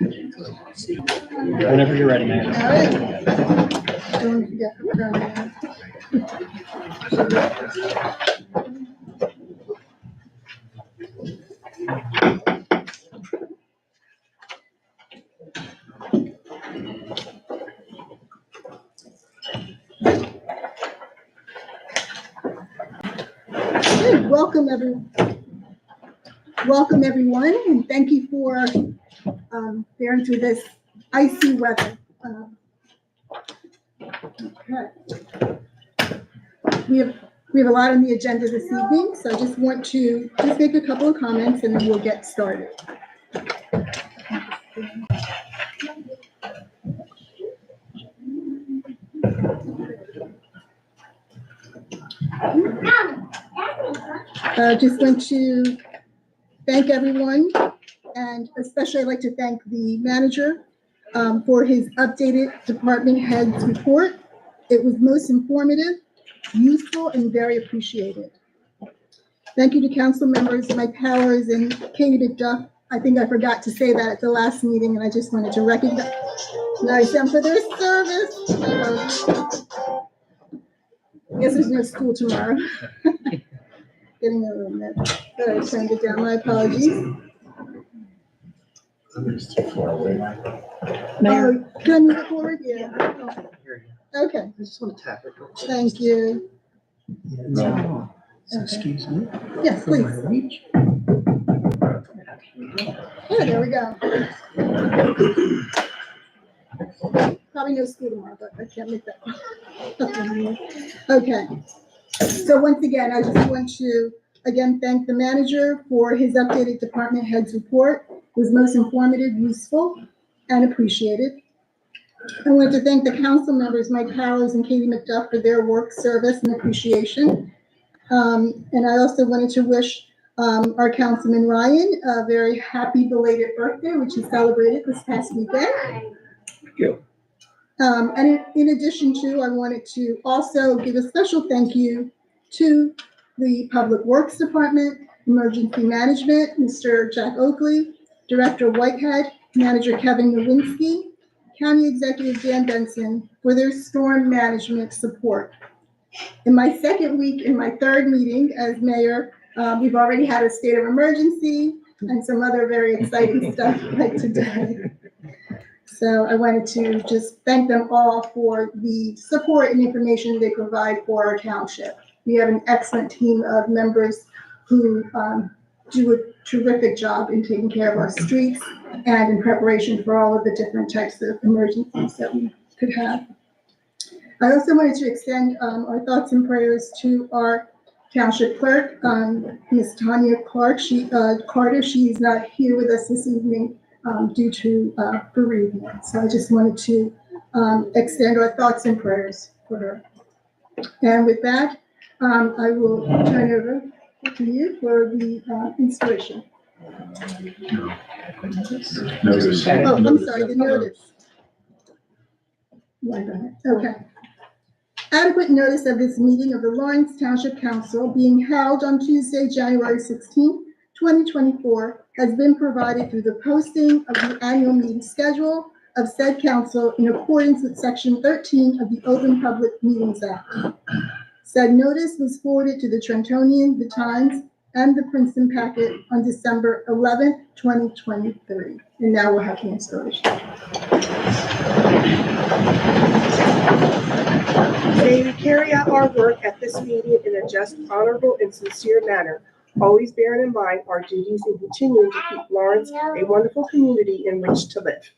Whenever you're ready, Mayor. All right. Don't forget to turn it on. Welcome everyone, and thank you for bearing through this icy weather. Okay. We have a lot on the agenda this evening, so I just want to make a couple of comments and then we'll get started. Just want to thank everyone, and especially I'd like to thank the manager for his updated department heads report. It was most informative, useful, and very appreciated. Thank you to council members, Mike Powers and Katie McDuff. I think I forgot to say that at the last meeting, and I just wanted to recognize them for their service. I guess there's no school tomorrow. Getting a little bit, but I turned it down. My apologies. It's too far away. Oh, can I move it forward? Yeah. Okay. I just want to tap it. Thank you. No. Excuse me. Yes, For my please. reach. Oh, there we go. Probably no school tomorrow, but I can't make that. Okay. So once again, I just want to thank the manager for his updated department heads report. It was most informative, useful, and appreciated. I want to thank the council members, Mike Powers and Katie McDuff, for their work, service, and appreciation. And I also wanted to wish our Councilman Ryan a very happy belated birthday, which he celebrated this past weekend. Thank you. And in addition to, I wanted to also give a special thank you to the Public Works Department, Emergency Management, Mr. Jack Oakley, Director Whitehead, Manager Kevin Nowinski, County Executive Dan Benson for their storm management support. In my second week, in my third meeting as mayor, we've already had a state of emergency and some other very exciting stuff like today. So I wanted to just thank them all for the support and information they provide for our township. We have an excellent team of members who do a terrific job in taking care of our streets and in preparation for all of the different types of emergencies that we could have. I also wanted to extend our thoughts and prayers to our township clerk, Ms. Tanya Clark. Carter. She's not here with us this evening due to bereavement. So I just wanted to extend our thoughts and prayers for her. And with that, I will turn over to you for the installation. Notice. Oh, I'm sorry, the notice. Okay. Adequate notice of this meeting of the Lawrence Township Council being held on Tuesday, January 16, 2024, has been provided through the posting of the annual meeting schedule of said council in accordance with Section 13 of the Open Public Meetings Act. Said notice was forwarded to the Trentonian, the Times, and the Princeton Packet on December 11th, 2023. And now we'll have the installation. May we carry out our work at this meeting in a just, honorable, and sincere manner, always bearing in mind our duties and continuing to keep Lawrence a wonderful community in which to live.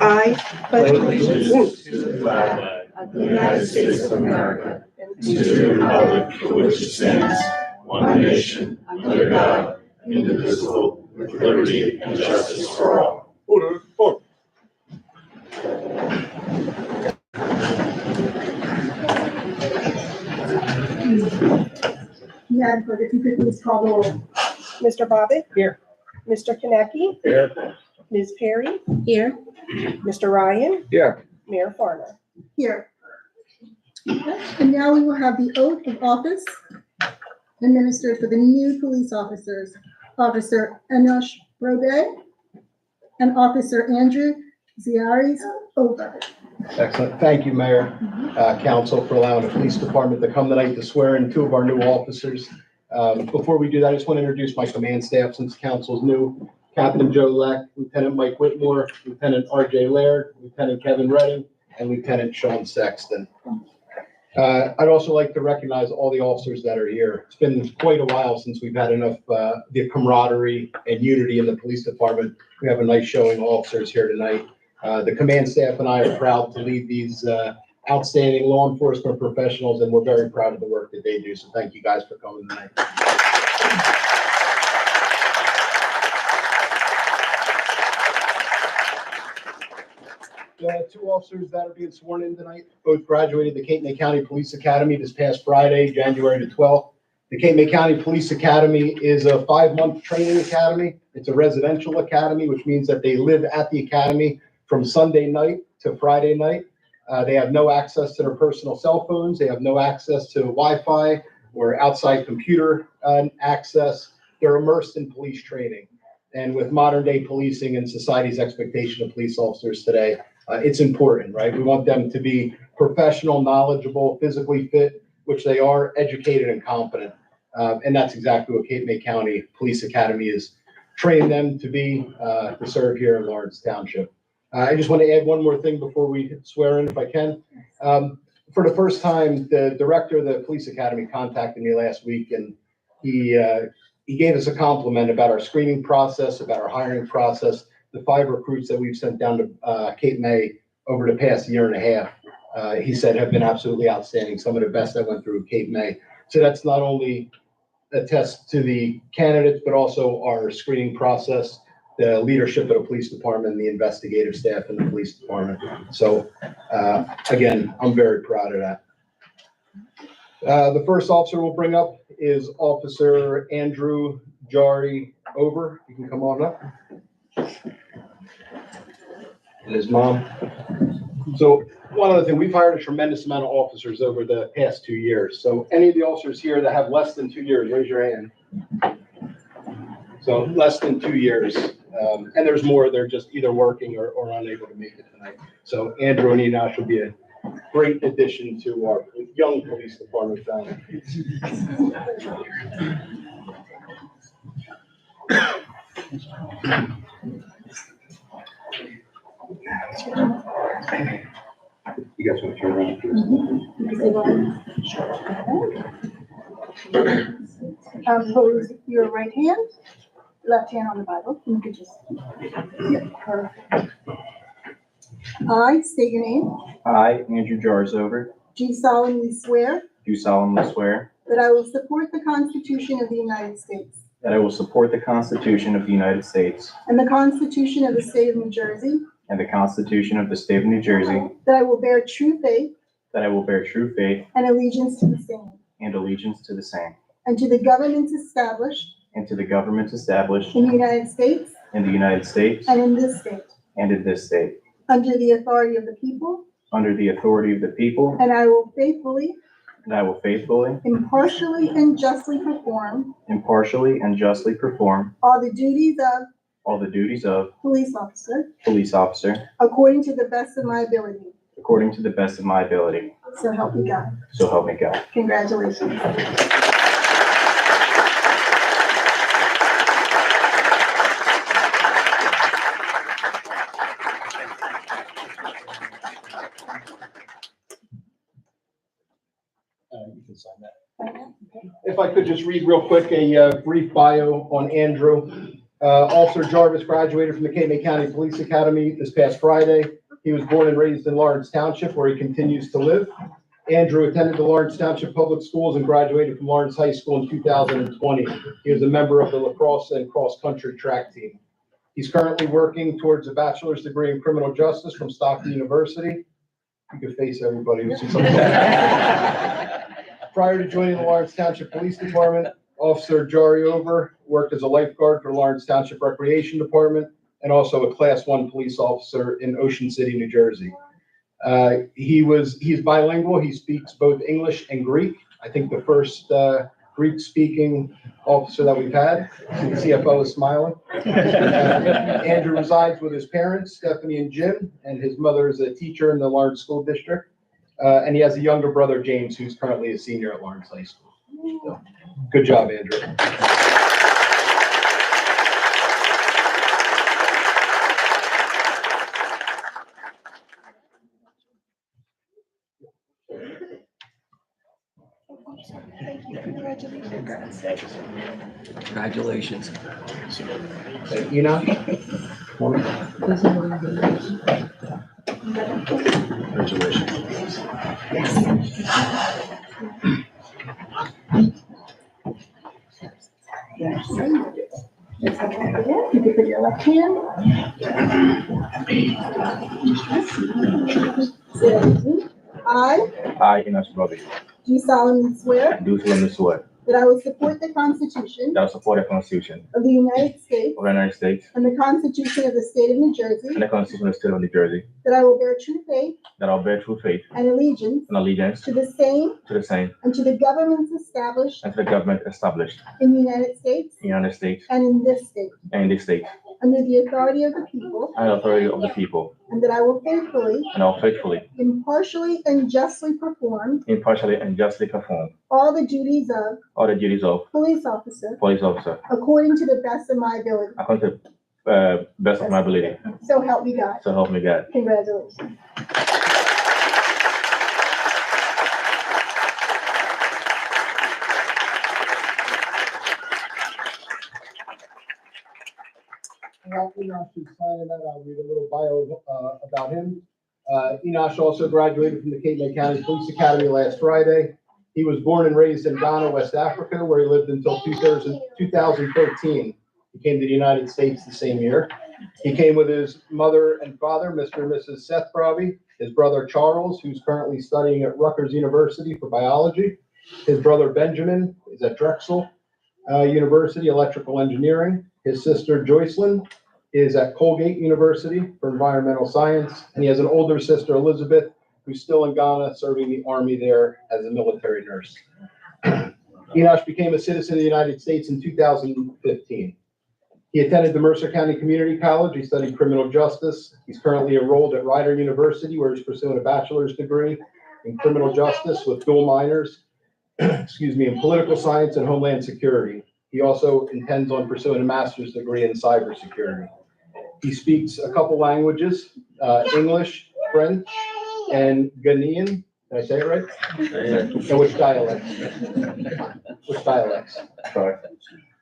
I pledge allegiance to the flag of the United States of America and to the republic for which it stands, one nation, under God, indivisible, with liberty and justice for all. Order. Madam Clerk, if you could please call the roll. Mr. Bobbitt? Here. Mr. Konecki? Here. Ms. Perry? Here. Mr. Ryan? Here. Mayor Farmer? Here. Okay. And now we will have the oath of office administered for the new police officers. Officer Enosh Brobe, and Officer Andrew Ziaris over. Excellent. Thank you, Mayor, Council, for allowing the police department to come tonight to swear in 2 of our new officers. Before we do that, I just want to introduce my command staff since council's new. Captain Joe Leck, Lieutenant Mike Whitmore, Lieutenant RJ Laird, Lieutenant Kevin Redding, and Lieutenant Sean Sexton. I'd also like to recognize all the officers that are here. It's been quite a while since we've had enough the camaraderie and unity in the police department. We have a nice showing of officers here tonight. The command staff and I are proud to lead these outstanding law enforcement professionals, and we're very proud of the work that they do. So thank you guys for coming tonight. The 2 officers that are being sworn in tonight both graduated the Cape May County Police Academy this past Friday, January the 12th. The Cape May County Police Academy is a 5-month training academy. It's a residential academy, which means that they live at the academy from Sunday night to Friday night. They have no access to their personal cell phones. They have no access to Wi-Fi or outside computer access. They're immersed in police training. And with modern day policing and society's expectation of police officers today, it's important, right? We want them to be professional, knowledgeable, physically fit, which they are, educated and competent. And that's exactly what Cape May County Police Academy is training them to be, to serve here in Lawrence Township. I just want to add one more thing before we swear in, if I can. For the first time, the director of the Police Academy contacted me last week, and he gave us a compliment about our screening process, about our hiring process. The 5 recruits that we've sent down to Cape May over the past year and a half, he said have been absolutely outstanding. Some of the best that went through Cape May. So that's not only a test to the candidates, but also our screening process, the leadership of the police department, and the investigative staff in the police department. So again, I'm very proud of that. The first officer we'll bring up is Officer Andrew Jari Over. You can come on up. And his mom. So one other thing, we've hired a tremendous amount of officers over the past 2 years. So any of the officers here that have less than 2 years, raise your hand. So less than 2 years. And there's more, they're just either working or unable to make it tonight. So Andrew and Enosh will be a great addition to our young police department family. You guys want to turn around, please? Pose your right hand, left hand on the Bible. You could just, yeah, perfect. I state your name. I, Andrew Jarzover, Do solemnly swear do solemnly swear that I will support the Constitution of the United States that I will support the Constitution of the United States and the Constitution of the State of New Jersey, and the Constitution of the State of New Jersey, that I will bear true faith that I will bear true faith and allegiance to the same, and allegiance to the same, and to the governments established and to the governments established in the United States in the United States and in this state, and in this state, under the authority of the people, under the authority of the people, and I will faithfully, and I will faithfully, impartially, and justly perform impartially, and justly perform all the duties of police officer according to the best of my ability. according to the best of my ability. So help me God. So help me God. Congratulations. You can sign that. If I could just read real quick a brief bio on Andrew. Officer Jarvis graduated from the Cape May County Police Academy this past Friday. He was born and raised in Lawrence Township, where he continues to live. Andrew attended the Lawrence Township Public Schools and graduated from Lawrence High School in 2020. He was a member of the lacrosse and cross-country track team. He's currently working towards a bachelor's degree in criminal justice from Stockton University. You can face everybody who sees something. Prior to joining the Lawrence Township Police Department, Officer Jari Over worked as a lifeguard for the Lawrence Township Recreation Department and also a Class 1 police officer in Ocean City, New Jersey. He's bilingual. He speaks both English and Greek. I think the first Greek-speaking officer that we've had. The CFO is smiling. Andrew resides with his parents, Stephanie and Jim, and his mother is a teacher in the Lawrence School District. And he has a younger brother, James, who's currently a senior at Lawrence High School. So, good job, Andrew. Thank you. Congratulations. Congratulations. Enoch? Congratulations. You can put your left hand. Say after me. I, Enoch Bobby, Do solemnly swear do solemnly swear that I will support the Constitution that I will support the Constitution of the United States of the United States and the Constitution of the State of New Jersey, and the Constitution of the State of New Jersey, that I will bear true faith that I will bear true faith and allegiance and allegiance to the same to the same and to the governments established and to the government established in the United States in the United States and in this state, and in this state, under the authority of the people, and the authority of the people, and that I will faithfully, and I will faithfully, impartially, and justly perform impartially, and justly perform all the duties of all the duties of police officer police officer according to the best of my ability. according to the best of my ability. So help me God. So help me God. Congratulations. While Enosh is signing that, I'll read a little bio about him. Enosh also graduated from the Cape May County Police Academy last Friday. He was born and raised in Ghana, West Africa, where he lived until 2013. He came to the United States the same year. He came with his mother and father, Mr. and Mrs. Seth Braby, his brother Charles, who's currently studying at Rutgers University for biology. His brother Benjamin is at Drexel University, electrical engineering. His sister Joycelyn is at Colgate University for environmental science. And he has an older sister, Elizabeth, who's still in Ghana, serving the Army there as a military nurse. Enosh became a citizen of the United States in 2015. He attended the Mercer County Community College. He studied criminal justice. He's currently enrolled at Rider University, where he's pursuing a bachelor's degree in criminal justice with dual minors, in political science and homeland security. He also intends on pursuing a master's degree in cybersecurity. He speaks a couple languages, English, French, and Ghanaian. Did I say it right? And which dialects? Which dialects? Sorry.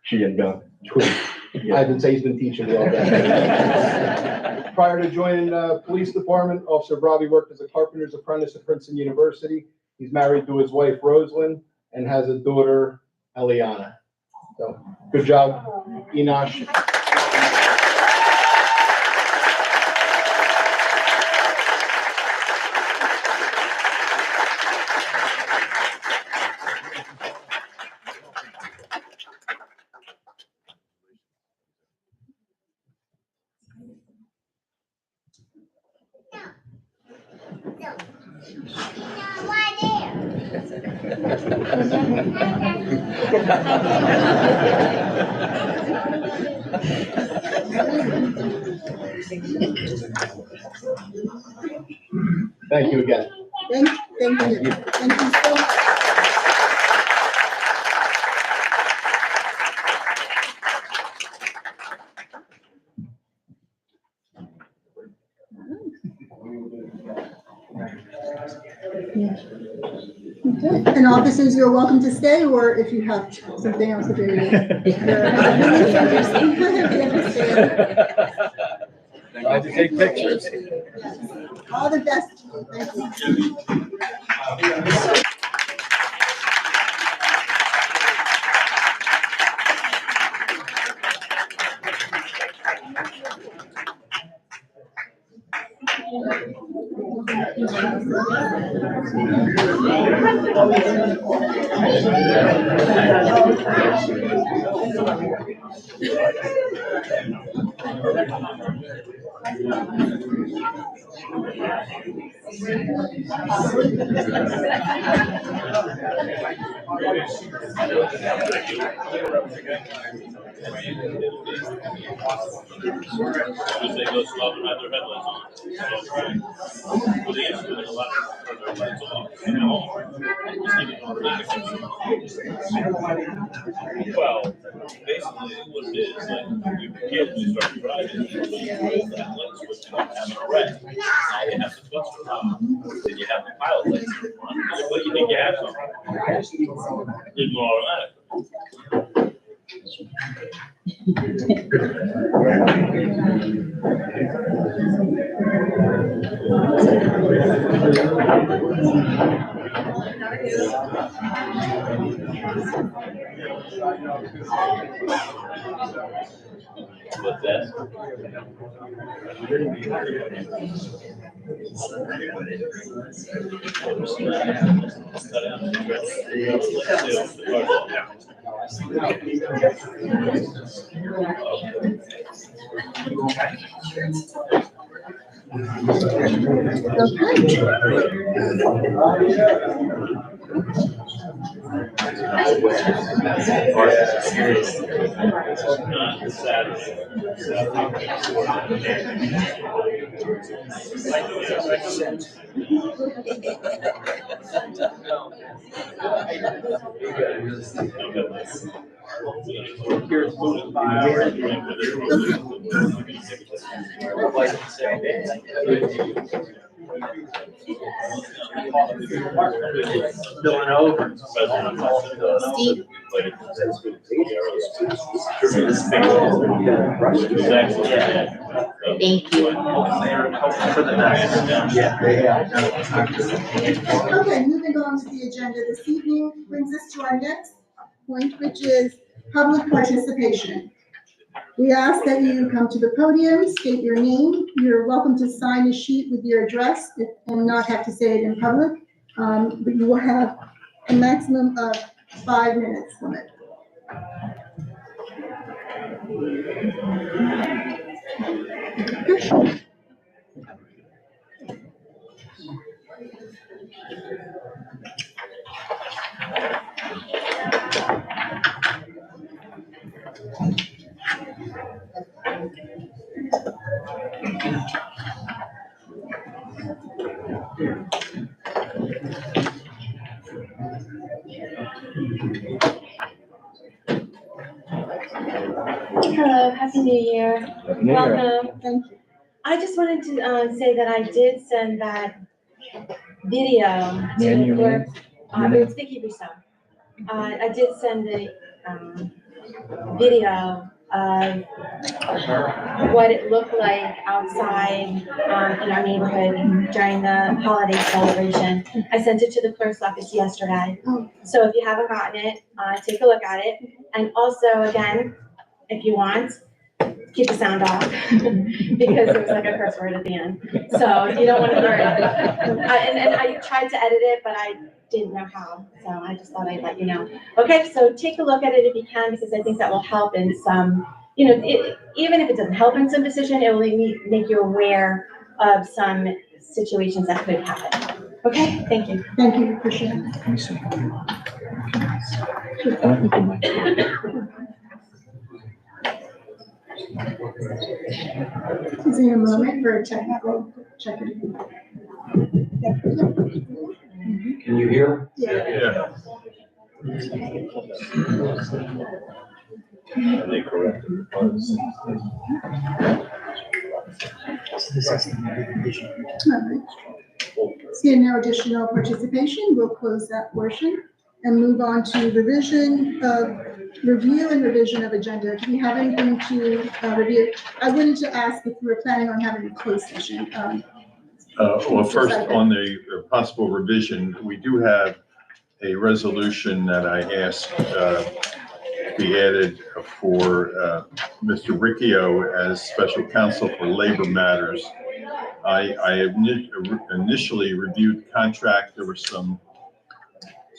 She and God. I didn't say he's been teaching me all day. Prior to joining the police department, Officer Braby worked as a carpenter's apprentice at Princeton University. He's married to his wife, Rosalind, and has a daughter, Eliana. So, good job, Enosh. Thank you again. Thank you. Thank you so much. Okay. And officers, you're welcome to stay, or if you have something else to do. I had to take pictures. All the best to you. Thank you. They go slow and have their headlights on. Well, the issue is a lot of them turn their lights off. You know, just leave it automatic. Well, basically, what it is, like, you kids, you start driving, you hold that light switch and have it red. Now you have the cluster on, then you have the pilot lights in front. What you think you have something? It's automatic. What's that? Going over. Steve. Thank you. For the best. Yeah. Okay, moving on to the agenda this evening brings us to our next point, which is public participation. We ask that you come to the podium, state your name. You're welcome to sign a sheet with your address and not have to say it in public. But you will have a maximum of 5 minutes limit. Hello, Happy New Year. Welcome. Thank you. I just wanted to say that I did send that video to Name your your, name. Your name. it's Vicky Rousseau. I did send the video of what it looked like outside in our neighborhood during the holiday celebration. I sent it to the clerk's office yesterday. So if you haven't gotten it, take a look at it. And also, again, if you want, keep the sound off because there was like a curse word at the end. So you don't want to hear it. And I tried to edit it, but I didn't know how. So I just thought I'd let you know. Okay, so take a look at it if you can, because I think that will help in some, even if it doesn't help in some decision, it will make you aware of some situations that could happen. Okay, thank you. Thank you for sharing. Is there a moment for a technical check? Can you hear? Yeah. They corrected. All right. Seeing no additional participation, we'll close that portion and move on to review and revision of agenda. Do we have anything to review? I wanted to ask if we were planning on having a closed session. Well, first, on the possible revision, we do have a resolution that I asked be added for Mr. Riccio as special counsel for labor matters. I initially reviewed the contract. There were some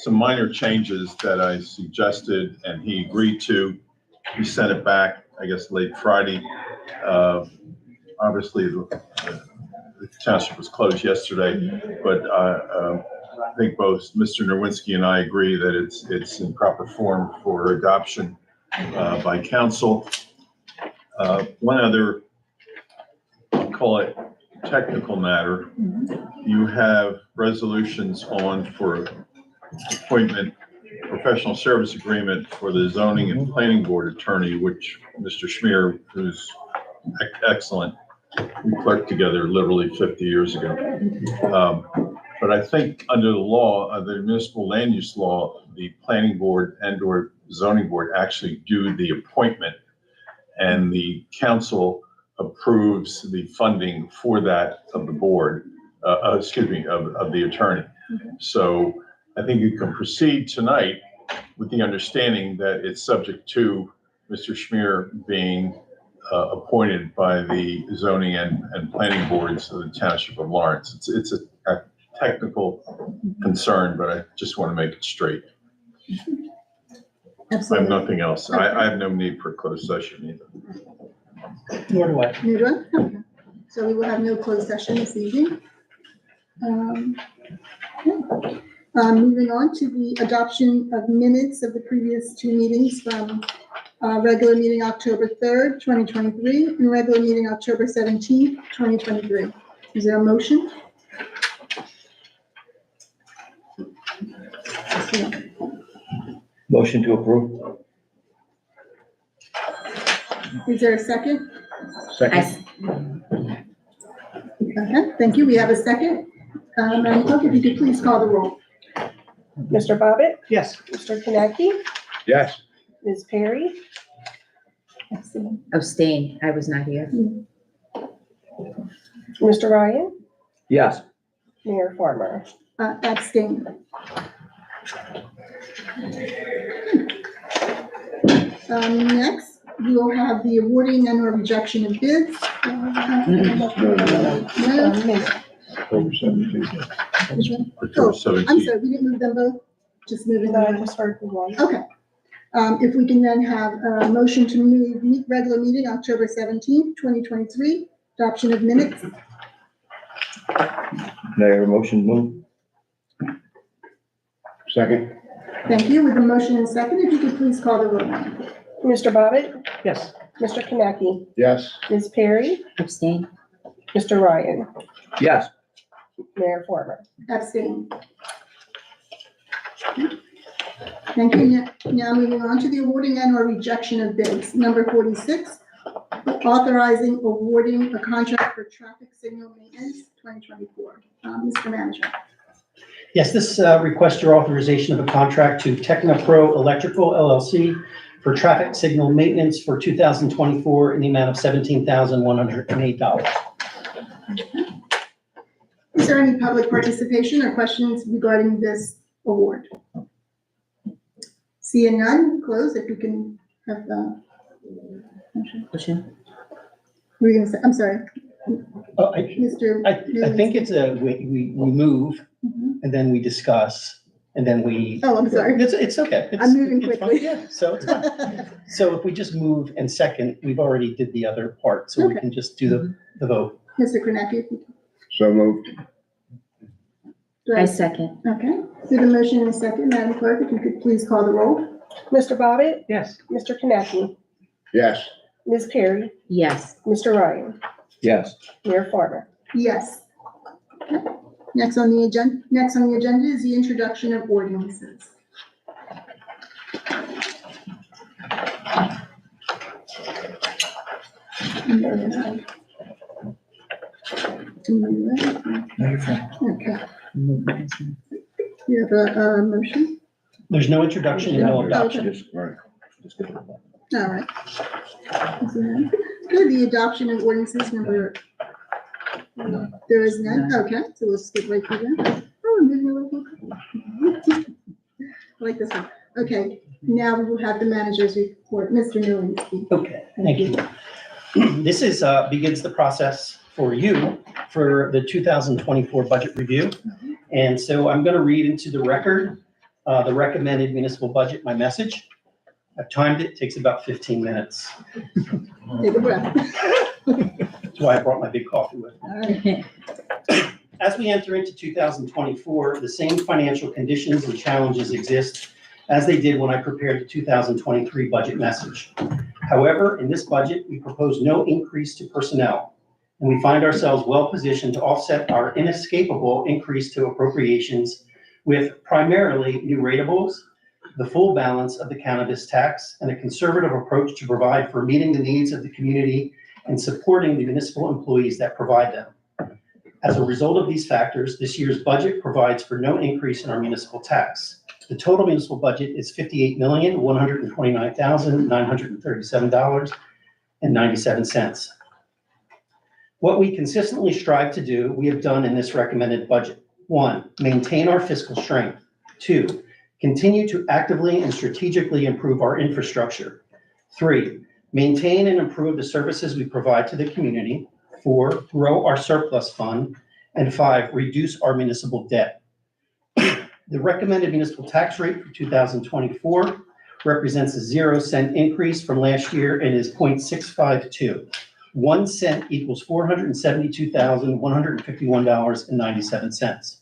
minor changes that I suggested and he agreed to. We sent it back, I guess, late Friday. Obviously, the township was closed yesterday, but I think both Mr. Nerwinski and I agree that it's in proper form for adoption by council. One other, I'll call it technical matter. You have resolutions on for appointment, professional service agreement for the zoning and planning board attorney, which Mr. Schmier, who's excellent, we clerked together literally 50 years ago. But I think under the law, the municipal land use law, the planning board and/or zoning board actually do the appointment, and the council approves the funding for that of the board, of the attorney. So I think you can proceed tonight with the understanding that it's subject to Mr. Schmier being appointed by the zoning and planning boards of the Township of Lawrence. It's a technical concern, but I just want to make it straight. I have Absolutely. nothing else. I have no need for a closed session either. Nor do I. New one? Okay. So we will have no closed session this evening. Moving on to the adoption of minutes of the previous two meetings from regular meeting October 3rd, 2023, and regular meeting October 17th, 2023. Is there a motion? Motion to approve. Is there a second? Second. Okay, thank you. We have a second. Madam Clerk, if you could please call the roll. Mr. Bobbitt, Yes. Mr. Konecki, Yes. Ms. Perry, Abstain, I was not here. Mr. Ryan, Yes. Mayor Farmer. Abstain. Next, we will have the awarding and or rejection of bids. No? Which one? October I'm 17th. sorry, we didn't move them both? Just moving No, I them? just heard the one. Okay. If we can then have a motion to move regular meeting October 17th, 2023, adoption of minutes. Mayor, motion move. Second. Thank you. With a motion and second, if you could please call the roll. Mr. Bobbitt, Yes. Mr. Konecki, Yes. Ms. Perry, Abstain. Mr. Ryan, Yes. Mayor Farmer. Abstain. Thank you. Now moving on to the awarding and or rejection of bids. Number 46, authorizing awarding a contract for traffic signal maintenance 2024. Mr. Manager. Yes, this requests your authorization of a contract to TechnoPro Electrical LLC for traffic signal maintenance for 2024 in the amount of $17,108. Is there any public participation or questions regarding this award? Seeing none, close. If you can have the motion. Motion. Were you gonna say, I'm sorry, Oh, Mr. I think it's we move Mhm. and then we discuss and then we. Oh, I'm sorry. It's okay. I'm moving It's fine. quickly. Yeah, so it's fine. So if we just move and second, we've already did the other part, so we Okay. can just do the vote. Mr. Kornacki. So moved. Do I second. Okay, with a motion and a second, Madam Clerk, if you could please call the roll. Mr. Bobbitt, Yes. Mr. Konecki, Yes. Ms. Perry, Yes. Mr. Ryan, Yes. Mayor Farmer. Yes. Okay. Next on the agenda is the introduction of ordinances. No, you're fine. Okay, you have a motion? There's no introduction and no adoption. Just, right. Just get it done. All right. Good, the adoption of ordinances number, there is none, okay, so we'll skip right through that. Oh, I'm moving a little quicker. I like this one. Okay, now we will have the manager's report. Mr. Nowinski. Okay, thank you. This is, begins the process for you for the 2024 budget review. And so I'm going to read into the record, the recommended municipal budget, my message. I've timed it, takes about 15 minutes. Take a breath. That's why I brought my big coffee with me. All right. As we enter into 2024, the same financial conditions and challenges exist as they did when I prepared the 2023 budget message. However, in this budget, we propose no increase to personnel, and we find ourselves well positioned to offset our inescapable increase to appropriations with primarily new ratables, the full balance of the cannabis tax, and a conservative approach to provide for meeting the needs of the community and supporting the municipal employees that provide them. As a result of these factors, this year's budget provides for no increase in our municipal tax. The total municipal budget is $58,129,937.97. What we consistently strive to do, we have done in this recommended budget. 1, maintain our fiscal strength. 2, continue to actively and strategically improve our infrastructure. 3, maintain and improve the services we provide to the community. 4, grow our surplus fund. And 5, reduce our municipal debt. The recommended municipal tax rate for 2024 represents a 0-cent increase from last year and is 0.652. 1 cent equals $472,151.97.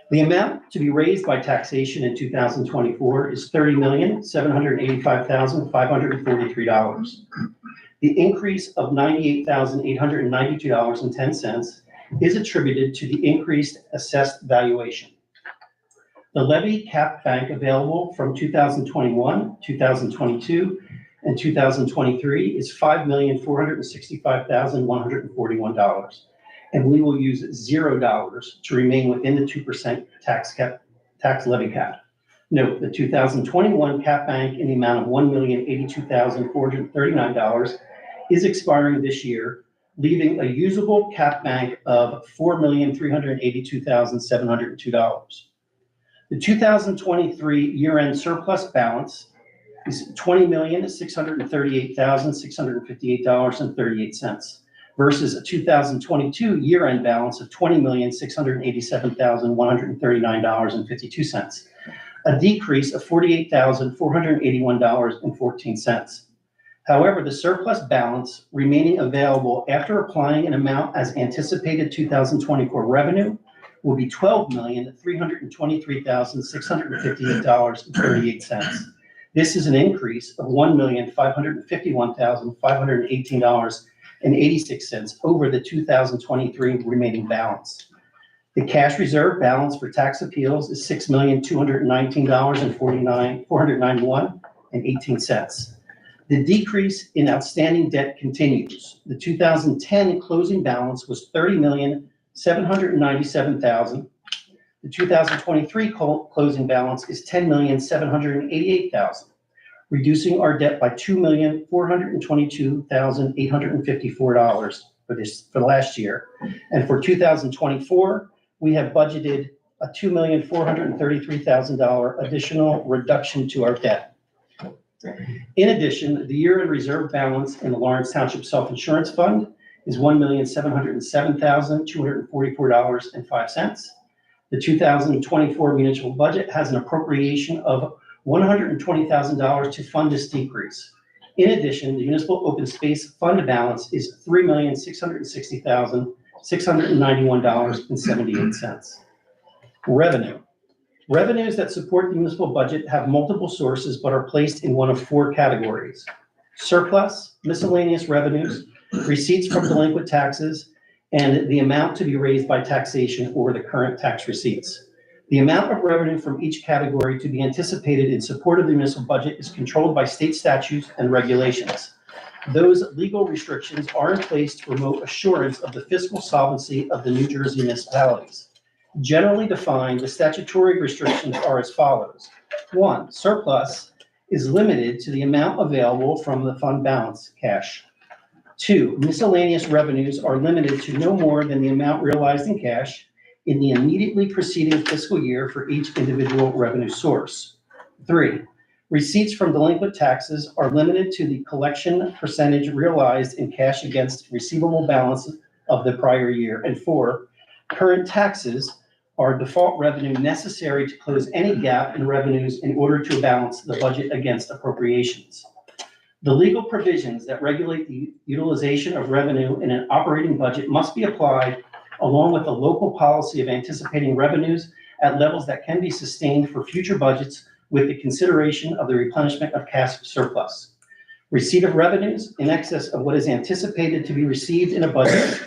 The amount to be raised by taxation in 2024 is $30,785,543. The increase of $98,892.10 is attributed to the increased assessed valuation. The levy cap bank available from 2021, 2022, and 2023 is $5,465,141, and we will use $0 to remain within the 2% tax levy cap. Note, the 2021 cap bank in the amount of $1,082,439 is expiring this year, leaving a usable cap bank of $4,382,702. The 2023 year-end surplus balance is $20,638,658.38 versus a 2022 year-end balance of $20,687,139.52, a decrease of $48,481.14. However, the surplus balance remaining available after applying an amount as anticipated 2024 revenue will be $12,323,658.38. This is an increase of $1,551,518.86 over the 2023 remaining balance. The cash reserve balance for tax appeals is $6,219,491.18. The decrease in outstanding debt continues. The 2010 closing balance was $30,797,000. The 2023 closing balance is $10,788,000, reducing our debt by $2,422,854 for last year. And for 2024, we have budgeted a $2,433,000 additional reduction to our debt. In addition, the year-end reserve balance in the Lawrence Township Self-Insurance Fund is $1,707,244.05. The 2024 municipal budget has an appropriation of $120,000 to fund this decrease. In addition, the municipal open space fund balance is $3,660,691.78. Revenue. Revenues that support the municipal budget have multiple sources but are placed in one of 4 categories: surplus, miscellaneous revenues, receipts from delinquent taxes, and the amount to be raised by taxation or the current tax receipts. The amount of revenue from each category to be anticipated in support of the municipal budget is controlled by state statutes and regulations. Those legal restrictions are in place to promote assurance of the fiscal solvency of the New Jersey municipalities. Generally defined, the statutory restrictions are as follows. 1, surplus is limited to the amount available from the fund balance, cash. 2, miscellaneous revenues are limited to no more than the amount realized in cash in the immediately preceding fiscal year for each individual revenue source. 3, receipts from delinquent taxes are limited to the collection percentage realized in cash against receivable balance of the prior year. And 4, current taxes are default revenue necessary to close any gap in revenues in order to balance the budget against appropriations. The legal provisions that regulate the utilization of revenue in an operating budget must be applied along with the local policy of anticipating revenues at levels that can be sustained for future budgets with the consideration of the replenishment of cash surplus. Receipt of revenues in excess of what is anticipated to be received in a budget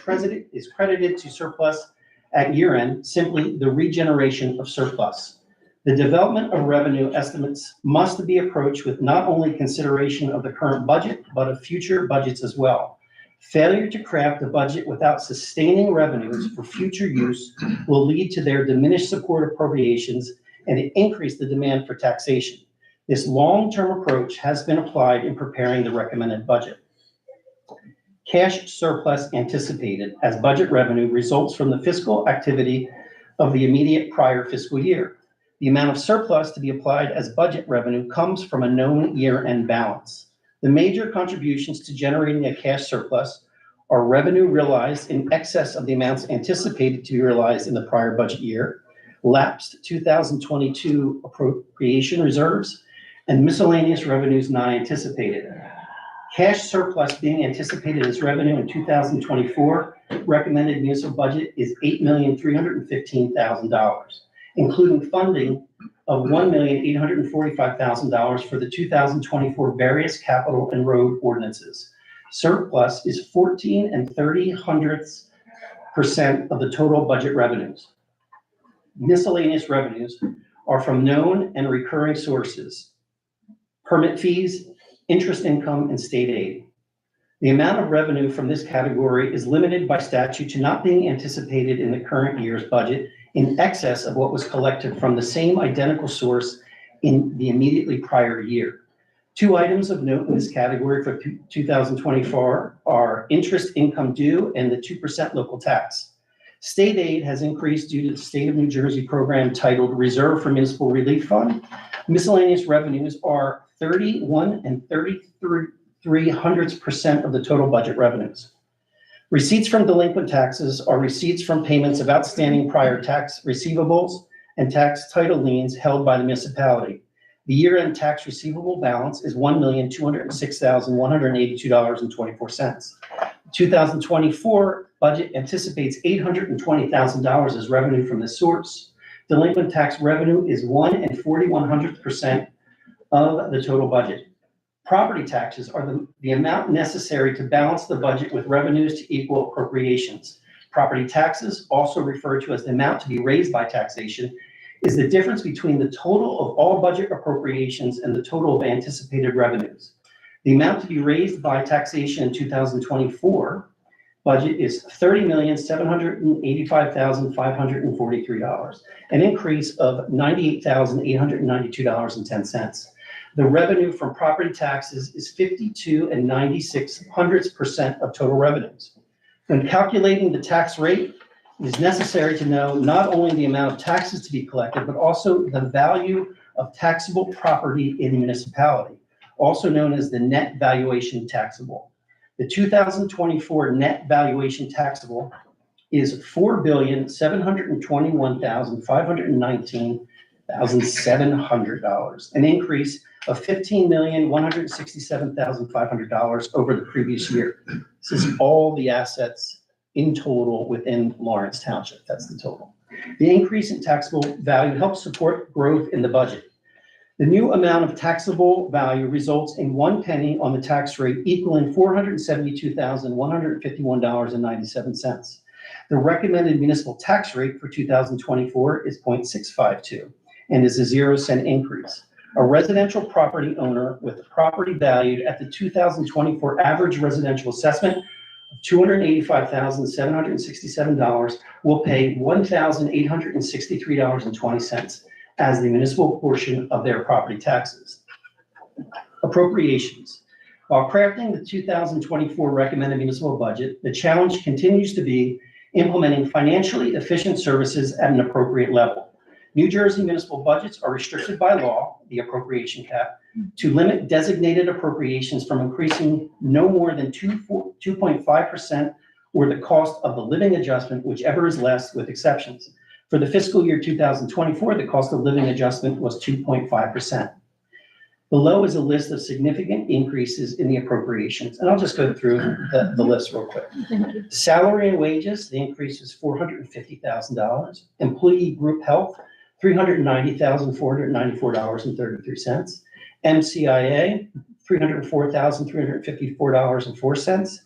is credited to surplus at year end, simply the regeneration of surplus. The development of revenue estimates must be approached with not only consideration of the current budget, but of future budgets as well. Failure to craft a budget without sustaining revenues for future use will lead to their diminished support appropriations and increase the demand for taxation. This long-term approach has been applied in preparing the recommended budget. Cash surplus anticipated as budget revenue results from the fiscal activity of the immediate prior fiscal year. The amount of surplus to be applied as budget revenue comes from a known year-end balance. The major contributions to generating a cash surplus are revenue realized in excess of the amounts anticipated to be realized in the prior budget year, lapsed 2022 appropriation reserves, and miscellaneous revenues not anticipated. Cash surplus being anticipated as revenue in 2024 recommended municipal budget is $8,315,000, including funding of $1,845,000 for the 2024 various capital and road ordinances. Surplus is 14 30% of the total budget revenues. Miscellaneous revenues are from known and recurring sources: permit fees, interest income, and state aid. The amount of revenue from this category is limited by statute to not being anticipated in the current year's budget in excess of what was collected from the same identical source in the immediately prior year. Two items of note in this category for 2024 are interest income due and the 2% local tax. State aid has increased due to the State of New Jersey program titled Reserve for Municipal Relief Fund. Miscellaneous revenues are 31 3/300% of the total budget revenues. Receipts from delinquent taxes are receipts from payments of outstanding prior tax receivables and tax title liens held by the municipality. The year-end tax receivable balance is $1,206,182.24. 2024 budget anticipates $820,000 as revenue from this source. Delinquent tax revenue is 1 41/100% of the total budget. Property taxes are the amount necessary to balance the budget with revenues to equal appropriations. Property taxes, also referred to as the amount to be raised by taxation, is the difference between the total of all budget appropriations and the total of anticipated revenues. The amount to be raised by taxation in 2024 budget is $30,785,543, an increase of $98,892.10. The revenue from property taxes is 52 96/100% of total revenues. When calculating the tax rate, it is necessary to know not only the amount of taxes to be collected, but also the value of taxable property in the municipality, also known as the net valuation taxable. The 2024 net valuation taxable is $4,721,519,700, an increase of $15,167,500 over the previous year. This is all the assets in total within Lawrence Township. That's the total. The increase in taxable value helps support growth in the budget. The new amount of taxable value results in 1 penny on the tax rate, equaling $472,151.97. The recommended municipal tax rate for 2024 is 0.652 and is a 0-cent increase. A residential property owner with a property valued at the 2024 average residential assessment of $285,767 will pay $1,863.20 as the municipal portion of their property taxes. Appropriations. While crafting the 2024 recommended municipal budget, the challenge continues to be implementing financially efficient services at an appropriate level. New Jersey municipal budgets are restricted by law, the appropriation cap, to limit designated appropriations from increasing no more than 2.5% or the cost of the living adjustment, whichever is less, with exceptions. For the fiscal year 2024, the cost of living adjustment was 2.5%. Below is a list of significant increases in the appropriations, and I'll just go through the list real quick. Thank you. Salary and wages, the increase is $450,000. Employee group health, $390,494.33. MCIA, $304,354.04.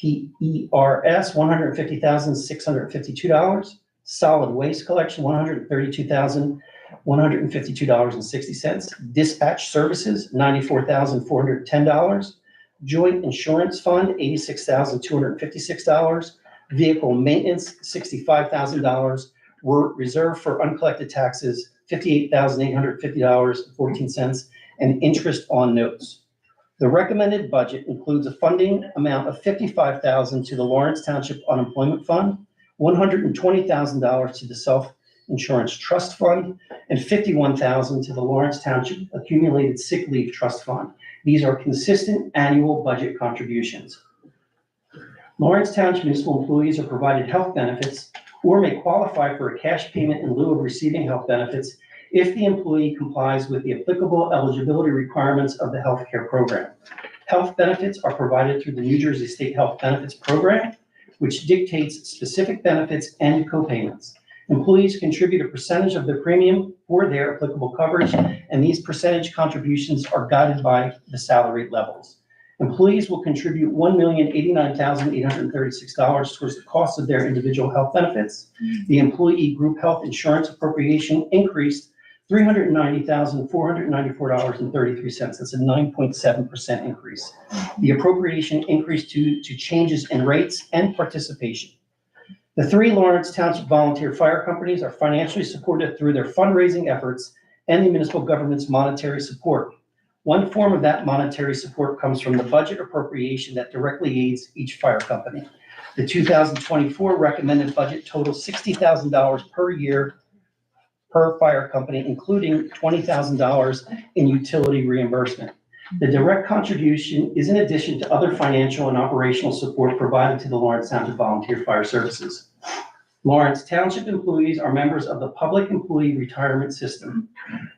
PERS, $150,652. Solid waste collection, $132,152.60. Dispatch services, $94,410. Joint insurance fund, $86,256. Vehicle maintenance, $65,000. Reserve for uncollected taxes, $58,850.14, and interest on notes. The recommended budget includes a funding amount of $55,000 to the Lawrence Township Unemployment Fund, $120,000 to the Self-Insurance Trust Fund, and $51,000 to the Lawrence Township Accumulated Sick Leave Trust Fund. These are consistent annual budget contributions. Lawrence Township municipal employees are provided health benefits or may qualify for a cash payment in lieu of receiving health benefits if the employee complies with the applicable eligibility requirements of the health care program. Health benefits are provided through the New Jersey State Health Benefits Program, which dictates specific benefits and co-payments. Employees contribute a percentage of their premium for their applicable coverage, and these percentage contributions are guided by the salary levels. Employees will contribute $1,089,836 towards the cost of their individual health benefits. The employee group health insurance appropriation increased $390,494.33. That's a 9.7% increase. The appropriation increased due to changes in rates and participation. The 3 Lawrence Township volunteer fire companies are financially supported through their fundraising efforts and the municipal government's monetary support. One form of that monetary support comes from the budget appropriation that directly aids each fire company. The 2024 recommended budget totals $60,000 per year per fire company, including $20,000 in utility reimbursement. The direct contribution is in addition to other financial and operational support provided to the Lawrence Township Volunteer Fire Services. Lawrence Township employees are members of the Public Employee Retirement System,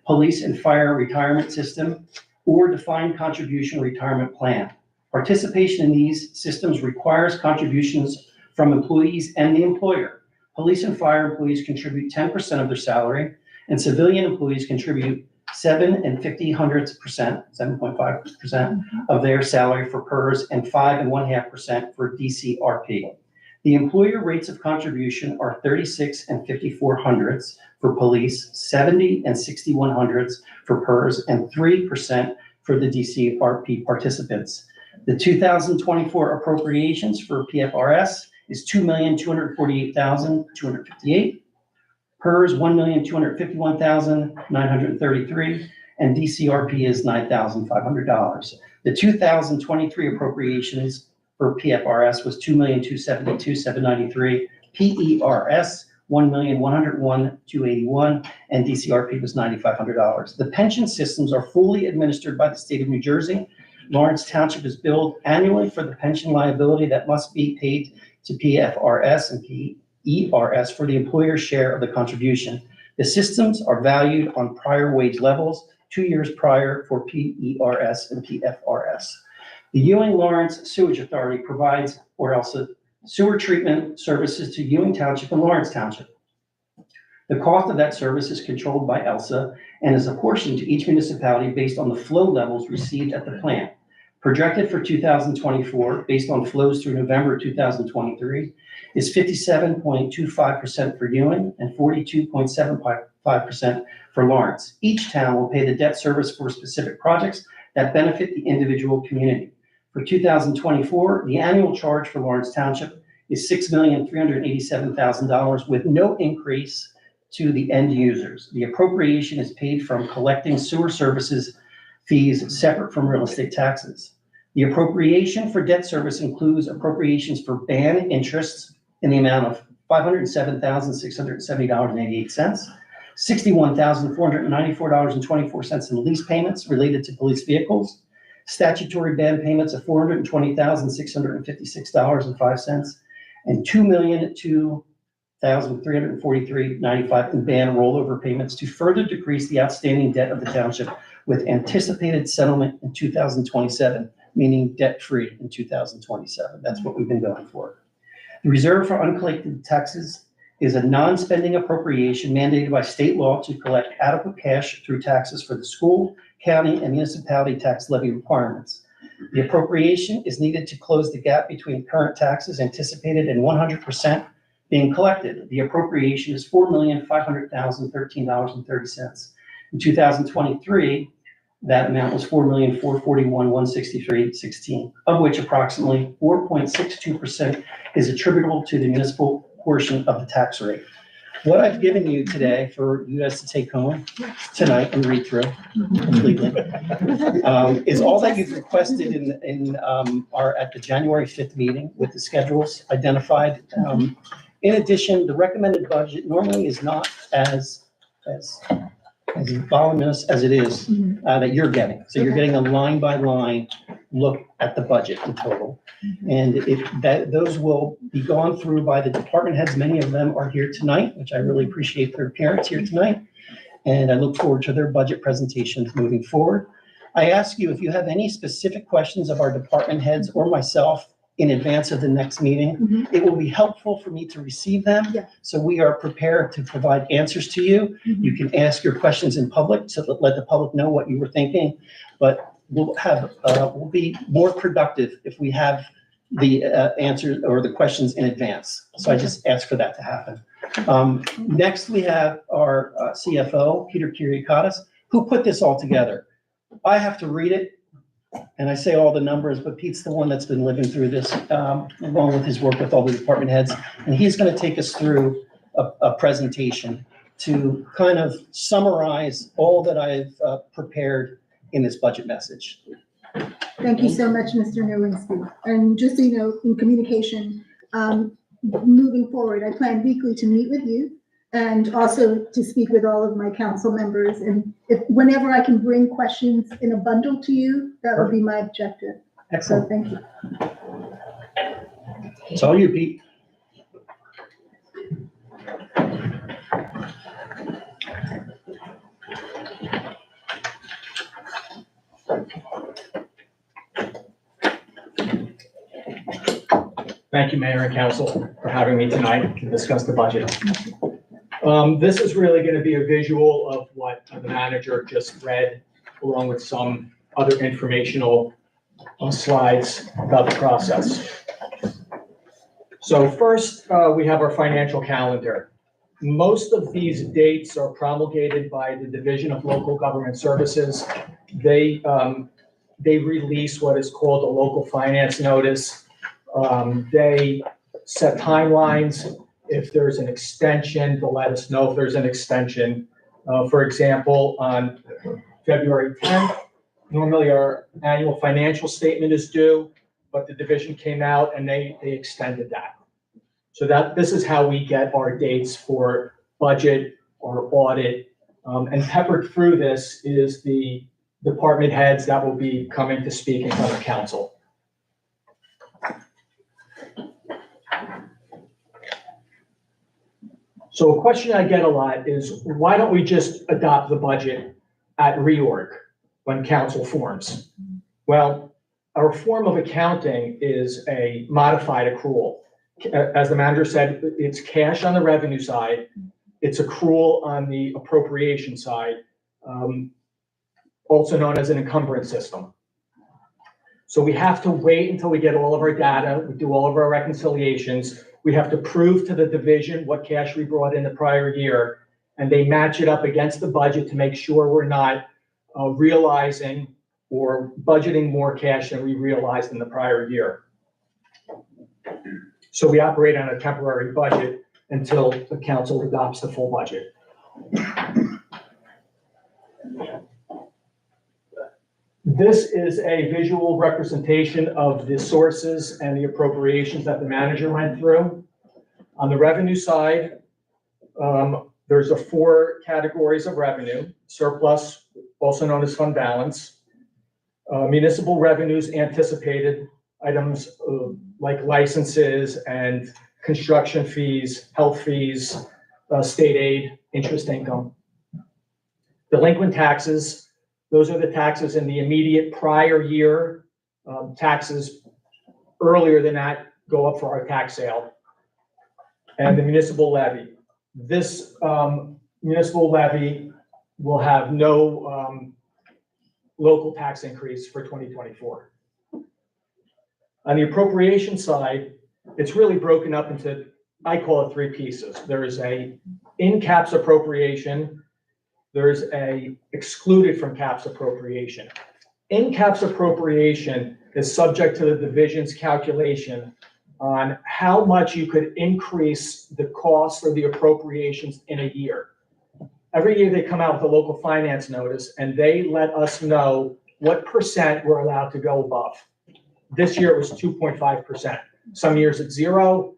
Police and Fire Retirement System, or Defined Contribution Retirement Plan. Participation in these systems requires contributions from employees and the employer. Police and fire employees contribute 10% of their salary, and civilian employees contribute 7.5% of their salary for PERS and 5.5% for DCRP. The employer rates of contribution are 36 and 54 hundredths for police, 70 and 61 hundredths for PERS, and 3% for the DCRP participants. The 2024 appropriations for PFRS is $2,248,258, PERS $1,251,933, and DCRP is $9,500. The 2023 appropriations for PFRS was $2,272,793, PERS $1,101,281, and DCRP was $9,500. The pension systems are fully administered by the state of New Jersey. Lawrence Township is billed annually for the pension liability that must be paid to PFRS and PERS for the employer's share of the contribution. The systems are valued on prior wage levels 2 years prior for PERS and PFRS. The Ewing Lawrence Sewage Authority provides, or else sewer treatment services to Ewing Township and Lawrence Township. The cost of that service is controlled by ELSA and is apportioned to each municipality based on the flow levels received at the plant. Projected for 2024, based on flows through November 2023, is 57.25% for Ewing and 42.75% for Lawrence. Each town will pay the debt service for specific projects that benefit the individual community. For 2024, the annual charge for Lawrence Township is $6,387,000 with no increase to the end users. The appropriation is paid from collecting sewer services fees separate from real estate taxes. The appropriation for debt service includes appropriations for ban interests in the amount of $507,670.88, $61,494.24 in lease payments related to police vehicles, statutory ban payments of $420,656.05, and $2,002,000 $1,343.95 in ban rollover payments to further decrease the outstanding debt of the township with anticipated settlement in 2027, meaning debt-free in 2027. That's what we've been going for. The reserve for uncollected taxes is a non-spending appropriation mandated by state law to collect adequate cash through taxes for the school, county, and municipality tax levy requirements. The appropriation is needed to close the gap between current taxes anticipated and 100% being collected. The appropriation is $4,500,013.30. In 2023, that amount was $4,441,163.16, of which approximately 4.62% is attributable to the municipal portion of the tax rate. What I've given you today for you guys to take home tonight and read through completely is all that you've requested at the January 5th meeting with the schedules identified. In addition, the recommended budget normally is not as voluminous as it is that you're getting. So you're getting a line by line look at the budget in total. And those will be gone through by the department heads. Many of them are here tonight, which I really appreciate their appearance here tonight. And I look forward to their budget presentations moving forward. I ask you if you have any specific questions of our department heads or myself in advance of the next meeting. It will be helpful for me to receive them. Yeah. So we are prepared to provide answers to you. You can ask your questions in public to let the public know what you were thinking, but we'll be more productive if we have the answers or the questions in advance. So I just ask for that to happen. Next, we have our CFO, Peter Kiriakakis, who put this all together. I have to read it, and I say all the numbers, but Pete's the one that's been living through this, along with his work with all the department heads. And he's going to take us through a presentation to kind of summarize all that I've prepared in this budget message. Thank you so much, Mr. Nowinski. And just so you know, in communication, moving forward, I plan weekly to meet with you and also to speak with all of my council members. And whenever I can bring questions in a bundle to you, that would be my objective. So Excellent. thank you. It's all you, Pete. Thank you, Mayor and Council, for having me tonight to discuss the budget. This is really going to be a visual of what the manager just read, along with some other informational slides about the process. So first, we have our financial calendar. Most of these dates are promulgated by the Division of Local Government Services. They release what is called a local finance notice. They set timelines. If there's an extension, to let us know if there's an extension. For example, on February 10th, normally our annual financial statement is due, but the division came out and they extended that. So this is how we get our dates for budget or audit. And peppered through this is the department heads that will be coming to speak in front of council. So a question I get a lot is, why don't we just adopt the budget at reorg when council forms? Well, our form of accounting is a modified accrual. As the manager said, it's cash on the revenue side, it's accrual on the appropriation side, also known as an encumbrance system. So we have to wait until we get all of our data, we do all of our reconciliations. We have to prove to the division what cash we brought in the prior year, and they match it up against the budget to make sure we're not realizing or budgeting more cash than we realized in the prior year. So we operate on a temporary budget until the council adopts the full budget. This is a visual representation of the sources and the appropriations that the manager went through. On the revenue side, there's 4 categories of revenue: surplus, also known as fund balance, municipal revenues, anticipated items like licenses and construction fees, health fees, state aid, interest income. Delinquent taxes, those are the taxes in the immediate prior year. Taxes earlier than that go up for our tax sale. And the municipal levy. This municipal levy will have no local tax increase for 2024. On the appropriation side, it's really broken up into, I call it 3 pieces. There is a in-caps appropriation, there's a excluded from caps appropriation. In-caps appropriation is subject to the division's calculation on how much you could increase the cost or the appropriations in a year. Every year they come out with a local finance notice and they let us know what percent we're allowed to go above. This year it was 2.5%. Some years it's 0.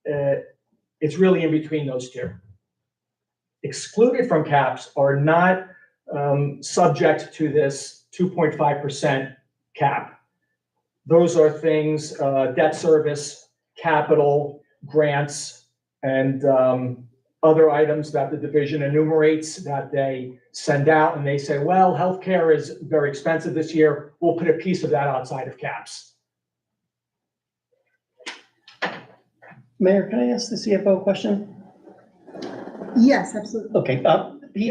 It's really in between those two. Excluded from caps are not subject to this 2.5% cap. Those are things, debt service, capital, grants, and other items that the division enumerates that they send out and they say, well, healthcare is very expensive this year. We'll put a piece of that outside of caps. Mayor, can I ask the CFO a question? Yes, absolutely. Okay,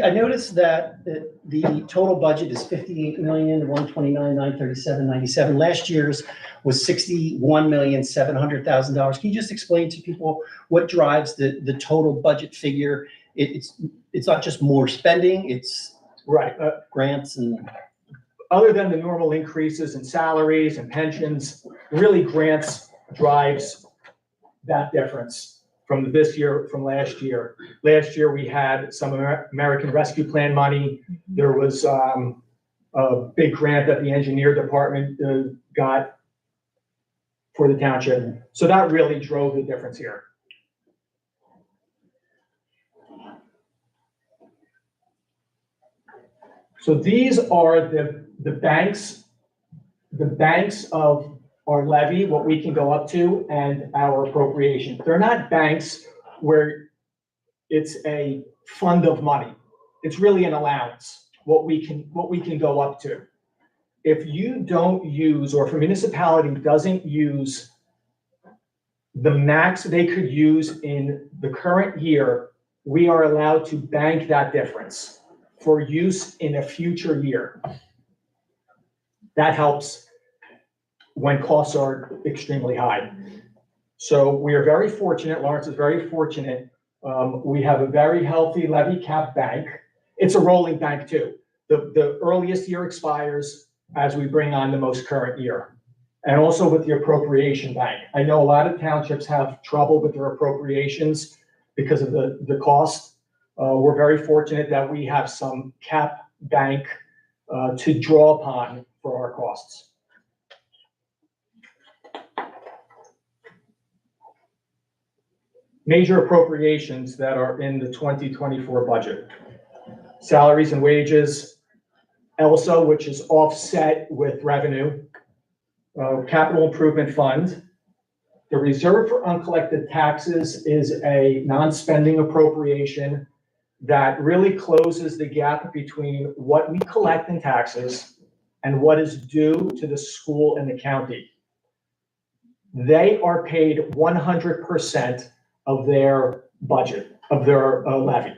I noticed that the total budget is $58,129,937.97. Last year's was $61,700,000. Can you just explain to people what drives the total budget figure? It's not just more spending, it's Right. grants and. Other than the normal increases in salaries and pensions, really grants drives that difference from this year, from last year. Last year, we had some American Rescue Plan money. There was a big grant that the engineer department got for the township. So that really drove the difference here. So these are the banks of our levy, what we can go up to, and our appropriation. They're not banks where it's a fund of money. It's really an allowance, what we can go up to. If you don't use, or if a municipality doesn't use the max they could use in the current year, we are allowed to bank that difference for use in a future year. That helps when costs are extremely high. So we are very fortunate, Lawrence is very fortunate. We have a very healthy levy cap bank. It's a rolling bank too. The earliest year expires as we bring on the most current year. And also with the appropriation bank. I know a lot of townships have trouble with their appropriations because of the cost. We're very fortunate that we have some cap bank to draw upon for our costs. Major appropriations that are in the 2024 budget. Salaries and wages, ELSA, which is offset with revenue, capital improvement fund. The reserve for uncollected taxes is a non-spending appropriation that really closes the gap between what we collect in taxes and what is due to the school and the county. They are paid 100% of their budget, of their levy.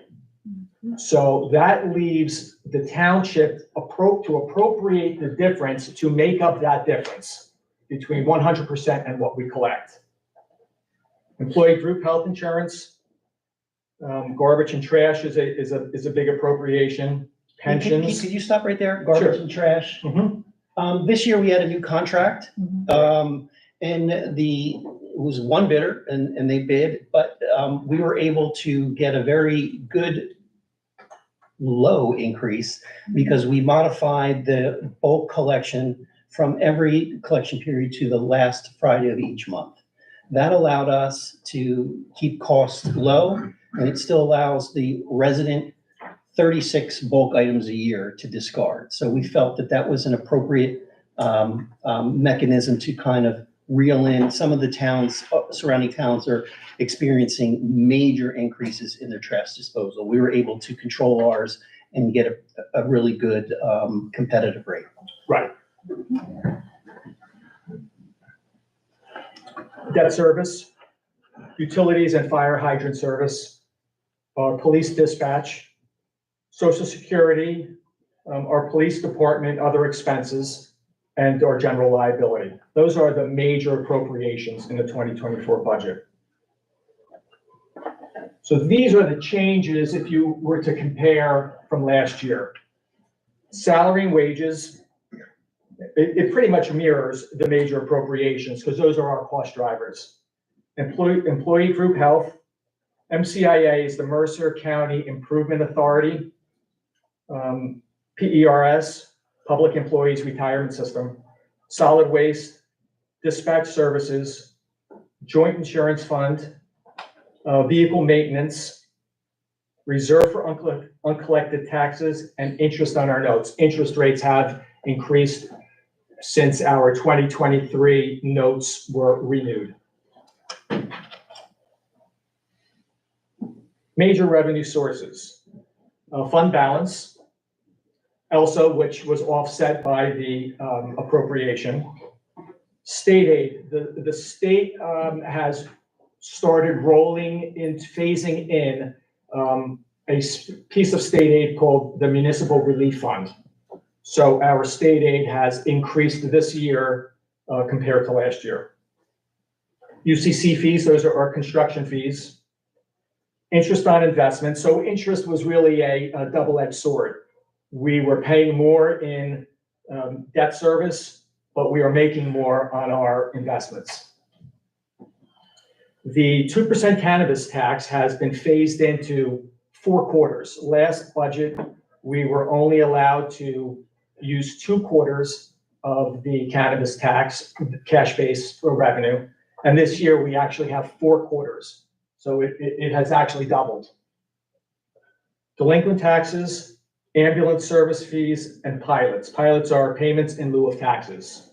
So that leaves the township to appropriate the difference to make up that difference between 100% and what we collect. Employee group health insurance, garbage and trash is a big appropriation. Pensions. Could you stop right there? Garbage and trash. Mhm. This year we had a new contract. And it was one bidder and they bid, but we were able to get a very good low increase because we modified the bulk collection from every collection period to the last Friday of each month. That allowed us to keep costs low, and it still allows the resident 36 bulk items a year to discard. So we felt that that was an appropriate mechanism to kind of reel in, some of the towns, surrounding towns are experiencing major increases in their trash disposal. We were able to control ours and get a really good competitive rate. Right. Debt service, utilities and fire hydrant service, police dispatch, social security, our police department, other expenses, and our general liability. Those are the major appropriations in the 2024 budget. So these are the changes if you were to compare from last year. Salary and wages, it pretty much mirrors the major appropriations because those are our cost drivers. Employee group health, MCIA is the Mercer County Improvement Authority, PERS, Public Employees Retirement System, solid waste, dispatch services, joint insurance fund, vehicle maintenance, reserve for uncollected taxes, and interest on our notes. Interest rates have increased since our 2023 notes were renewed. Major revenue sources, fund balance, also, which was offset by the appropriation. State aid, the state has started rolling in, phasing in a piece of state aid called the Municipal Relief Fund. So our state aid has increased this year compared to last year. UCC fees, those are our construction fees. Interest on investment. So interest was really a double-edged sword. We were paying more in debt service, but we are making more on our investments. The 2% cannabis tax has been phased into 4 quarters. Last budget, we were only allowed to use 2 quarters of the cannabis tax, cash-based revenue. And this year, we actually have 4 quarters. So it has actually doubled. Delinquent taxes, ambulance service fees, and pilots. Pilots are payments in lieu of taxes.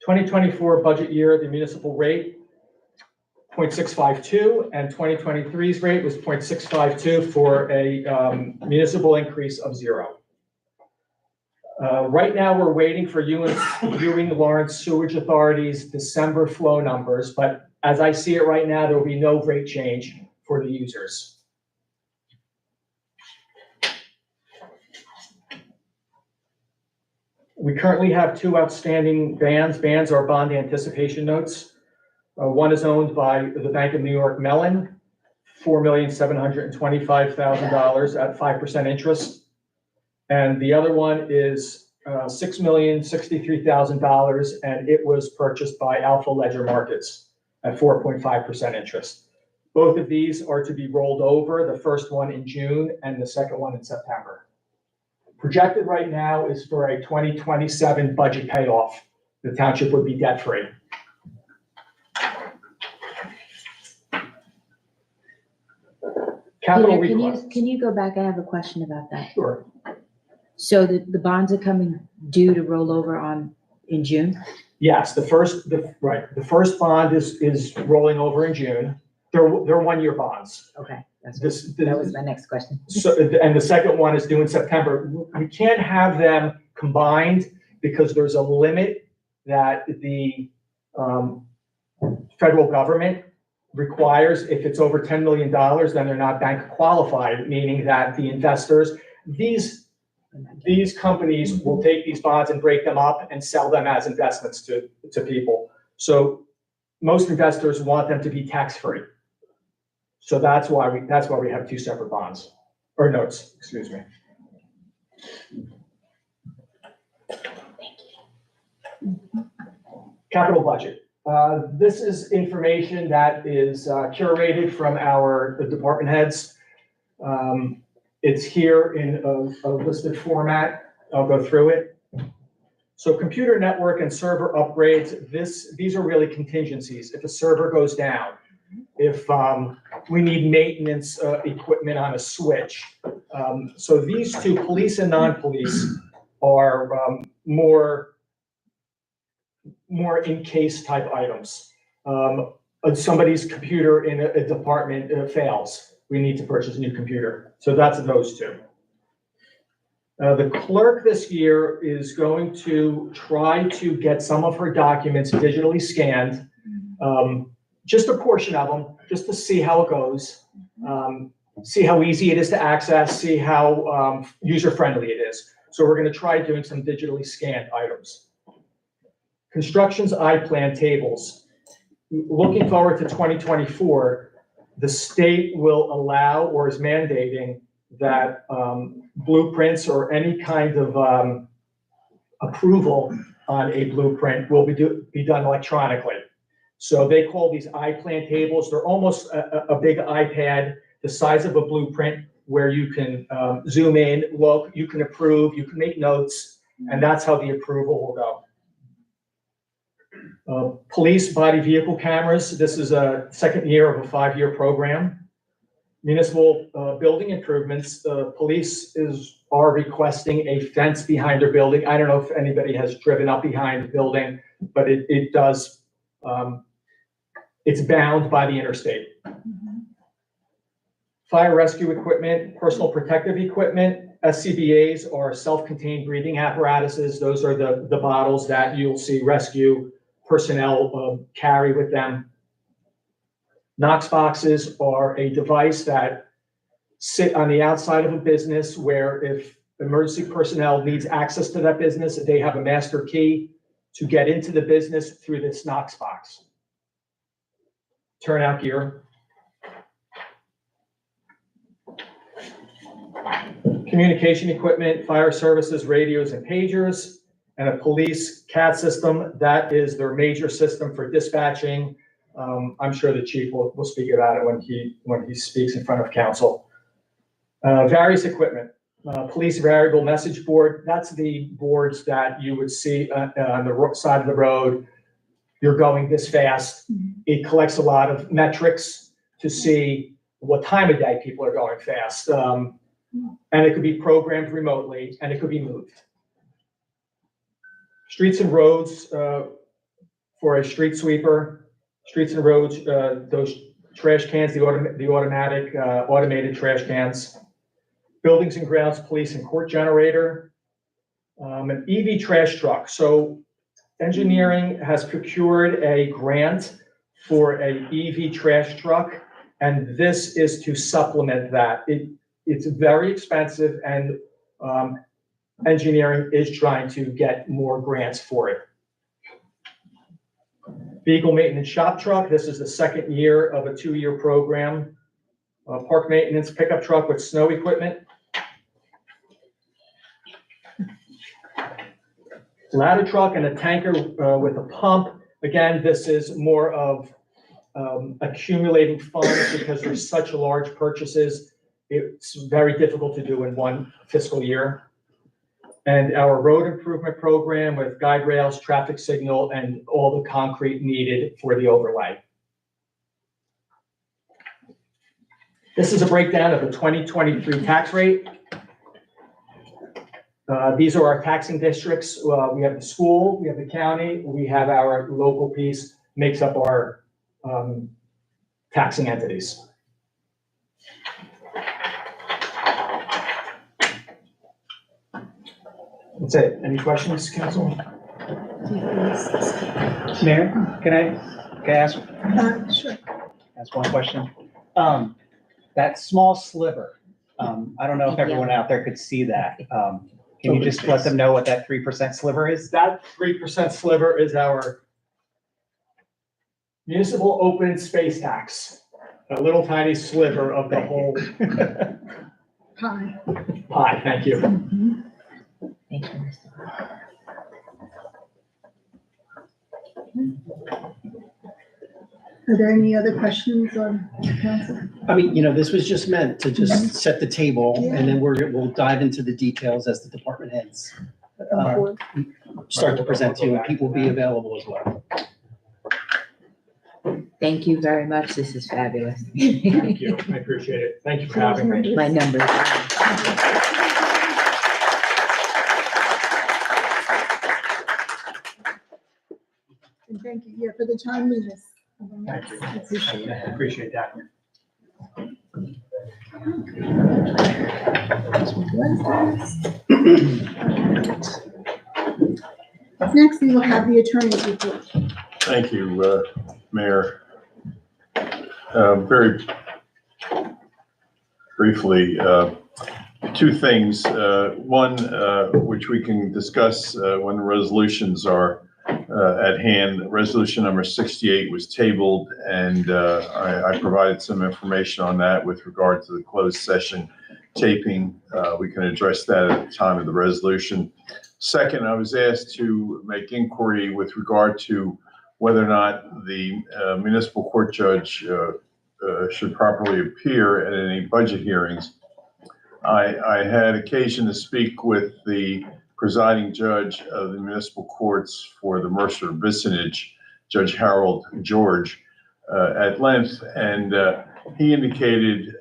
(2024) budget year, the municipal rate, 0.652, and 2023's rate was 0.652 for a municipal increase of 0. Right now, we're waiting for Ewing Lawrence Sewage Authority's December flow numbers, but as I see it right now, there will be no rate change for the users. We currently have 2 outstanding bans. Bans are bond anticipation notes. One is owned by the Bank of New York Mellon, $4,725,000 at 5% interest. And the other one is $6,063,000, and it was purchased by Alpha Ledger Markets at 4.5% interest. Both of these are to be rolled over, the first one in June and the second one in September. Projected right now is for a 2027 budget payoff. The township would be debt-free. Capital Peter, requests. can you go back? I have a question about that. Sure. So the bonds are coming due to roll over in June? Yes, the first bond is rolling over in June. They're 1-year bonds. Okay, that was my next question. So, and the second one is due in September. We can't have them combined because there's a limit that the federal government requires. If it's over $10 million, then they're not bank qualified, meaning that the investors, these companies will take these bonds and break them up and sell them as investments to people. So most investors want them to be tax-free. So that's why we have 2 separate bonds or notes, excuse me. Capital budget. This is information that is curated from the department heads. It's here in a listed format. I'll go through it. So computer network and server upgrades, these are really contingencies. If a server goes down, if we need maintenance equipment on a switch. So these 2, police and non-police, are more in case type items. Somebody's computer in a department fails. We need to purchase a new computer. So that's those two. The clerk this year is going to try to get some of her documents digitally scanned, just a portion of them, just to see how it goes, see how easy it is to access, see how user-friendly it is. So we're going to try doing some digitally scanned items. Construction's I-plan tables. Looking forward to 2024, the state will allow or is mandating that blueprints or any kind of approval on a blueprint will be done electronically. So they call these I-plan tables. They're almost a big iPad, the size of a blueprint, where you can zoom in, look, you can approve, you can make notes, and that's how the approval will go. Police body vehicle cameras. This is a second year of a 5-year program. Municipal building improvements. Police are requesting a fence behind their building. I don't know if anybody has driven up behind the building, but it does. It's bound by the interstate. Fire rescue equipment, personal protective equipment. SCBAs are self-contained breathing apparatuses. Those are the bottles that you'll see rescue personnel carry with them. Knox boxes are a device that sit on the outside of a business where if emergency personnel needs access to that business, they have a master key to get into the business through this Knox box. Turnout gear. Communication equipment, fire services, radios and pagers, and a police CAD system. That is their major system for dispatching. I'm sure the chief will speak about it when he speaks in front of council. Various equipment, police variable message board. That's the boards that you would see on the side of the road. You're going this fast. It collects a lot of metrics to see what time of day people are going fast. And it could be programmed remotely, and it could be moved. Streets and roads for a street sweeper. Streets and roads, those trash cans, the automatic automated trash cans. Buildings and grounds, police and court generator. An EV trash truck. So engineering has procured a grant for an EV trash truck, and this is to supplement that. It's very expensive, and engineering is trying to get more grants for it. Vehicle maintenance shop truck. This is the second year of a 2-year program. Park maintenance pickup truck with snow equipment. Ladder truck and a tanker with a pump. Again, this is more of accumulating funds because there's such large purchases. It's very difficult to do in one fiscal year. And our road improvement program with guide rails, traffic signal, and all the concrete needed for the overlay. This is a breakdown of the 2023 tax rate. These are our taxing districts. We have the school, we have the county, we have our local piece, makes up our taxing entities. That's it. Any questions, council? Mayor, can I ask Sure. one question? That small sliver, I don't know if everyone out there could see that. Can you just let them know what that 3% sliver is? That 3% sliver is our municipal open space tax. A little tiny sliver of the whole Hi. pie. Thank you. Thank you. Are there any other questions on council? I mean, this was just meant to just set the table, and then we'll dive into the details as the department heads start to present to you, and Pete will be available as well. Thank you very much. This is fabulous. Thank you. I appreciate it. Thank you for having me. My number. for the timeliness. Thank you. Appreciate it. I appreciate that. Next, we will have the attorney's report. Thank you, Mayor. Very briefly, two things. One, which we can discuss when the resolutions are at hand. Resolution number 68 was tabled, and I provided some information on that with regard to the closed session taping. We can address that at the time of the resolution. Second, I was asked to make inquiry with regard to whether or not the municipal court judge should properly appear at any budget hearings. I had occasion to speak with the presiding judge of the municipal courts for the Mercer vicinage, Judge Harold George, at length, and he indicated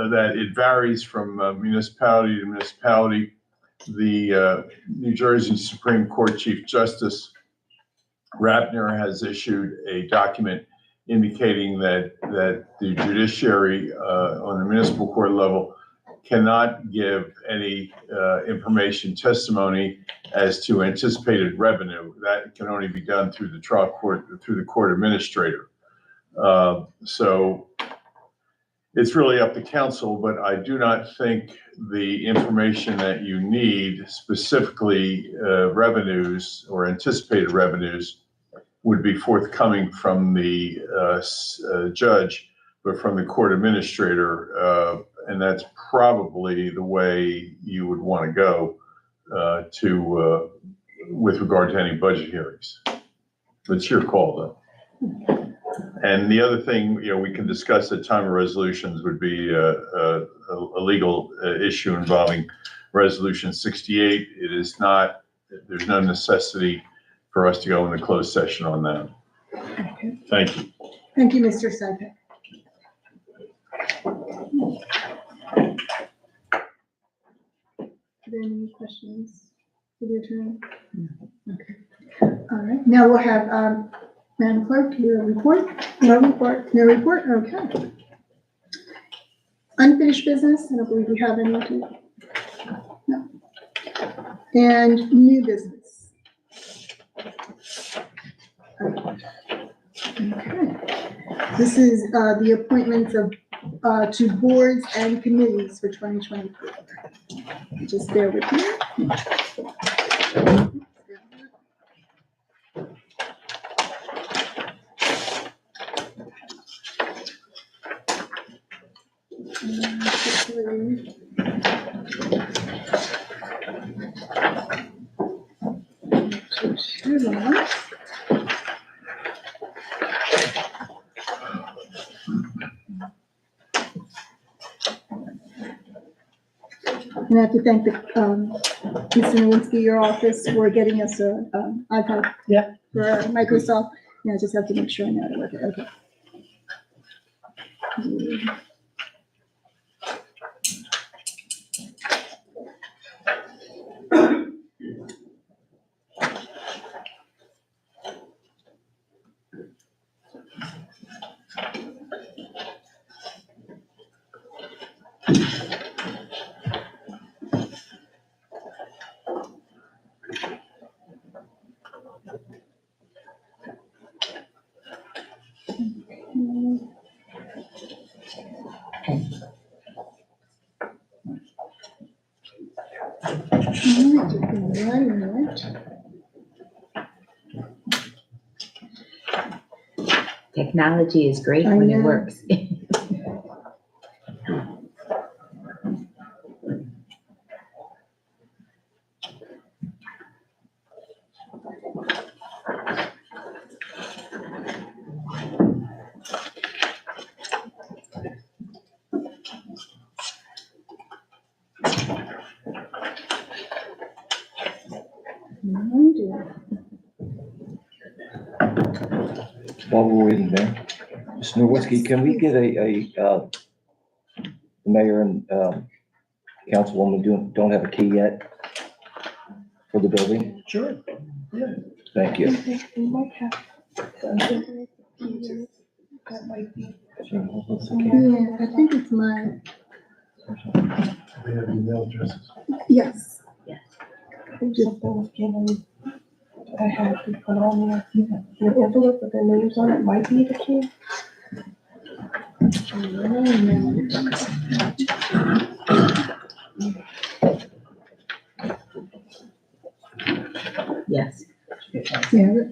that it varies from municipality to municipality. The New Jersey Supreme Court Chief Justice Rapner has issued a document indicating that the judiciary on the municipal court level cannot give any information, testimony as to anticipated revenue. That can only be done through the trial court, through the court administrator. So it's really up to council, but I do not think the information that you need, specifically revenues or anticipated revenues, would be forthcoming from the judge, but from the court administrator. And that's probably the way you would want to go with regard to any budget hearings. It's your call, though. And the other thing, we can discuss at time of resolutions would be a legal issue involving Resolution 68. It is not, there's no necessity for us to go into closed session on that. Okay. Thank you. Thank you, Mr. Sipek. Are there any questions for the attorney? Okay. All right. Now we'll have, Madam Clerk, your report? No report. No report? Okay. Unfinished business? I don't believe we have any. No. And new business? Okay. This is the appointments of to boards and committees for 2024. Just bear with me. And I have to thank the, Mr. Nowinski, your office, for getting us a, iPad. Yeah. For Microsoft. Yeah, I just have to make sure I know how to work it. Okay. Technology is great I when it know. works. Oh, dear. While we're waiting there, Mr. Nowinski, can we get the mayor and councilwoman don't have a key yet for the building? Sure. Yeah. Thank you. We might have. That might be. Yeah, I think it's mine. We have email addresses. Yes. Something was given. I had to put on your envelope with their names on it, might be the key. Yes. Yeah.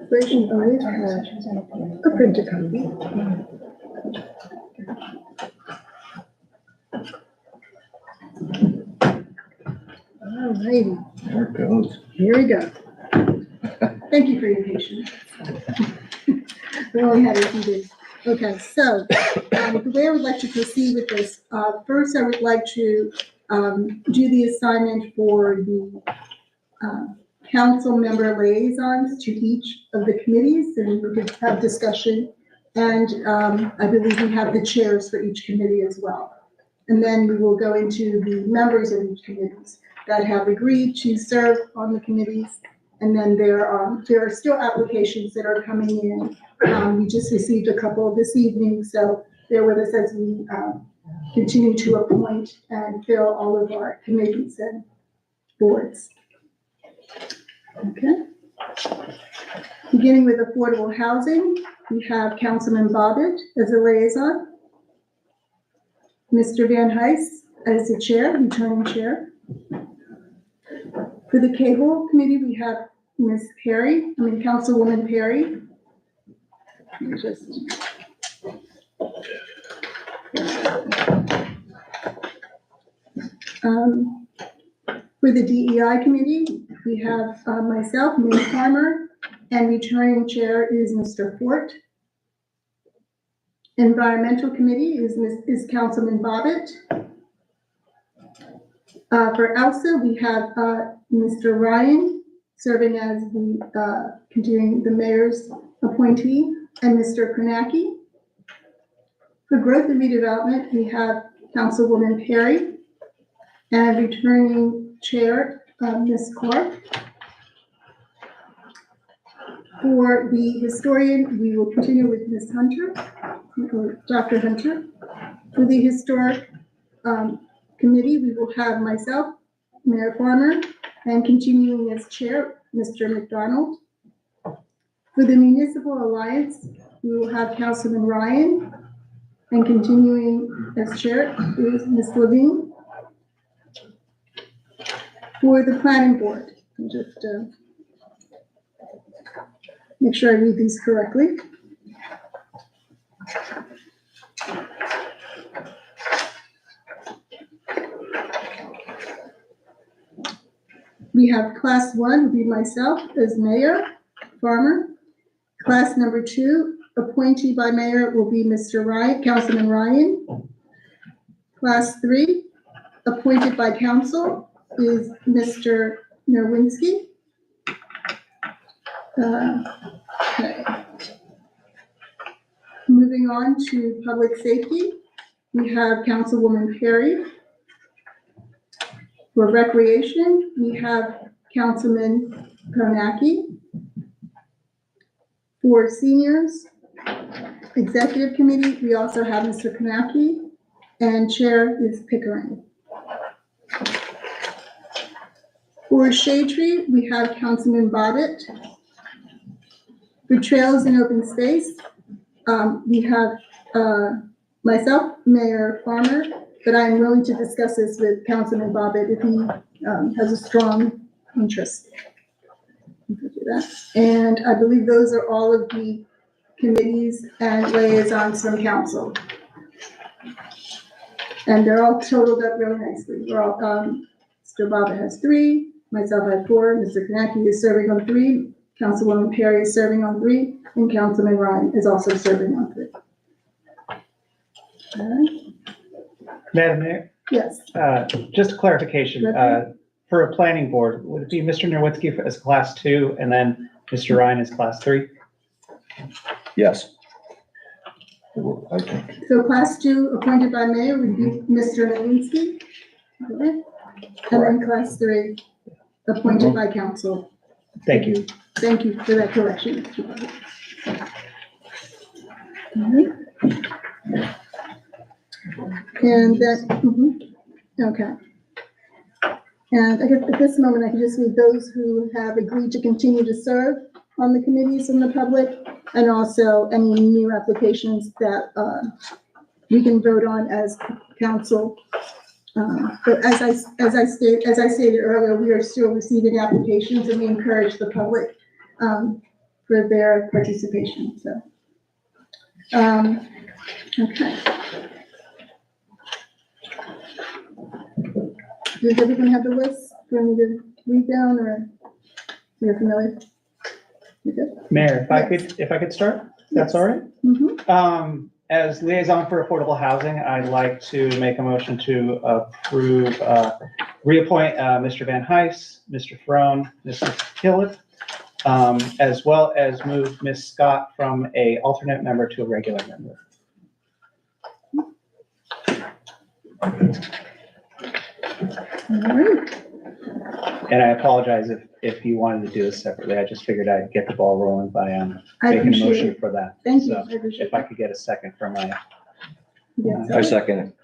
Version always has a printer copy. All righty, There it goes. here we go. Thank you for your patience. We only had a few days. Okay, so the way I would like to proceed with this, first I would like to do the assignment for the council member liaisons to each of the committees, and we could have discussion. And I believe we have the chairs for each committee as well. And then we will go into the members of each committees that have agreed to serve on the committees. And then there are still applications that are coming in. We just received a couple this evening, so bear with us as we continue to appoint and fill all of our committees and boards. Okay. Beginning with affordable housing, we have Councilman Bobbitt as a liaison. Mr. Van Heist as the chair, returning chair. For the cable committee, we have Ms. Perry, Councilwoman Perry. For the DEI committee, we have myself, Mayor Farmer, and returning chair is Mr. Fort. Environmental committee is Councilman Bobbitt. For ELSA, we have Mr. Ryan serving as the, continuing the mayor's appointee, and Mr. Kornacki. For growth and redevelopment, we have Councilwoman Perry, and returning chair, Ms. Clark. For the historian, we will continue with Ms. Hunter, or Dr. Hunter. For the historic committee, we will have myself, Mayor Farmer, and continuing as chair, Mr. McDonald. For the Municipal Alliance, we will have Councilman Ryan, and continuing as chair is Ms. Levine. For the planning board, I'll just make sure I read these correctly. We have class 1 would be myself as mayor, Farmer. Class number 2, appointee by mayor, will be Mr. Ryan, Councilman Ryan. Class 3, appointed by council, is Mr. Nerwinski. Okay. Moving on to public safety, we have Councilwoman Perry. For recreation, we have Councilman Kornacki. For seniors, executive committee, we also have Mr. Kornacki, and chair is Pickering. For shade tree, we have Councilman Bobbitt. For trails and open space, we have myself, Mayor Farmer, but I'm willing to discuss this with Councilman Bobbitt if he has a strong interest. And I believe those are all of the committees and liaisons from council. And they're all totaled up really nicely. We're all, Mr. Bobbitt has 3, myself I have 4, Mr. Kornacki is serving on 3, Councilwoman Perry is serving on 3, and Councilman Ryan is also serving on 3. All right. Madam Mayor, Yes, just a clarification, for a planning board, would it be Mr. Nerwinski as class 2 and then Mr. Ryan as class 3? Yes. I think. So class 2 appointed by mayor would be Mr. Nowinski. Okay. And then class 3 appointed by council. Thank you. Thank you for that correction. Mr. Bobbitt. Mhm. And that, okay. And I guess at this moment, I can just read those who have agreed to continue to serve on the committees in the public, and also any new applications that we can vote on as council. But as I stated earlier, we are still receiving applications, and we encourage the public for their participation, so. Okay. Does everyone have the list for me to read down, or you're familiar? You good? Mayor, if I could start, that's all right? Mhm. As liaison for affordable housing, I'd like to make a motion to approve, reappoint, Mr. Van Heist, Mr. Frone, Mrs. Killett, as well as move Ms. Scott from a alternate member to a regular member. All right. And I apologize if you wanted to do this separately. I just figured I'd get the ball rolling by I making a appreciate motion it. for that. Thank you. So I appreciate if I could get a second from my, Yes, I second it.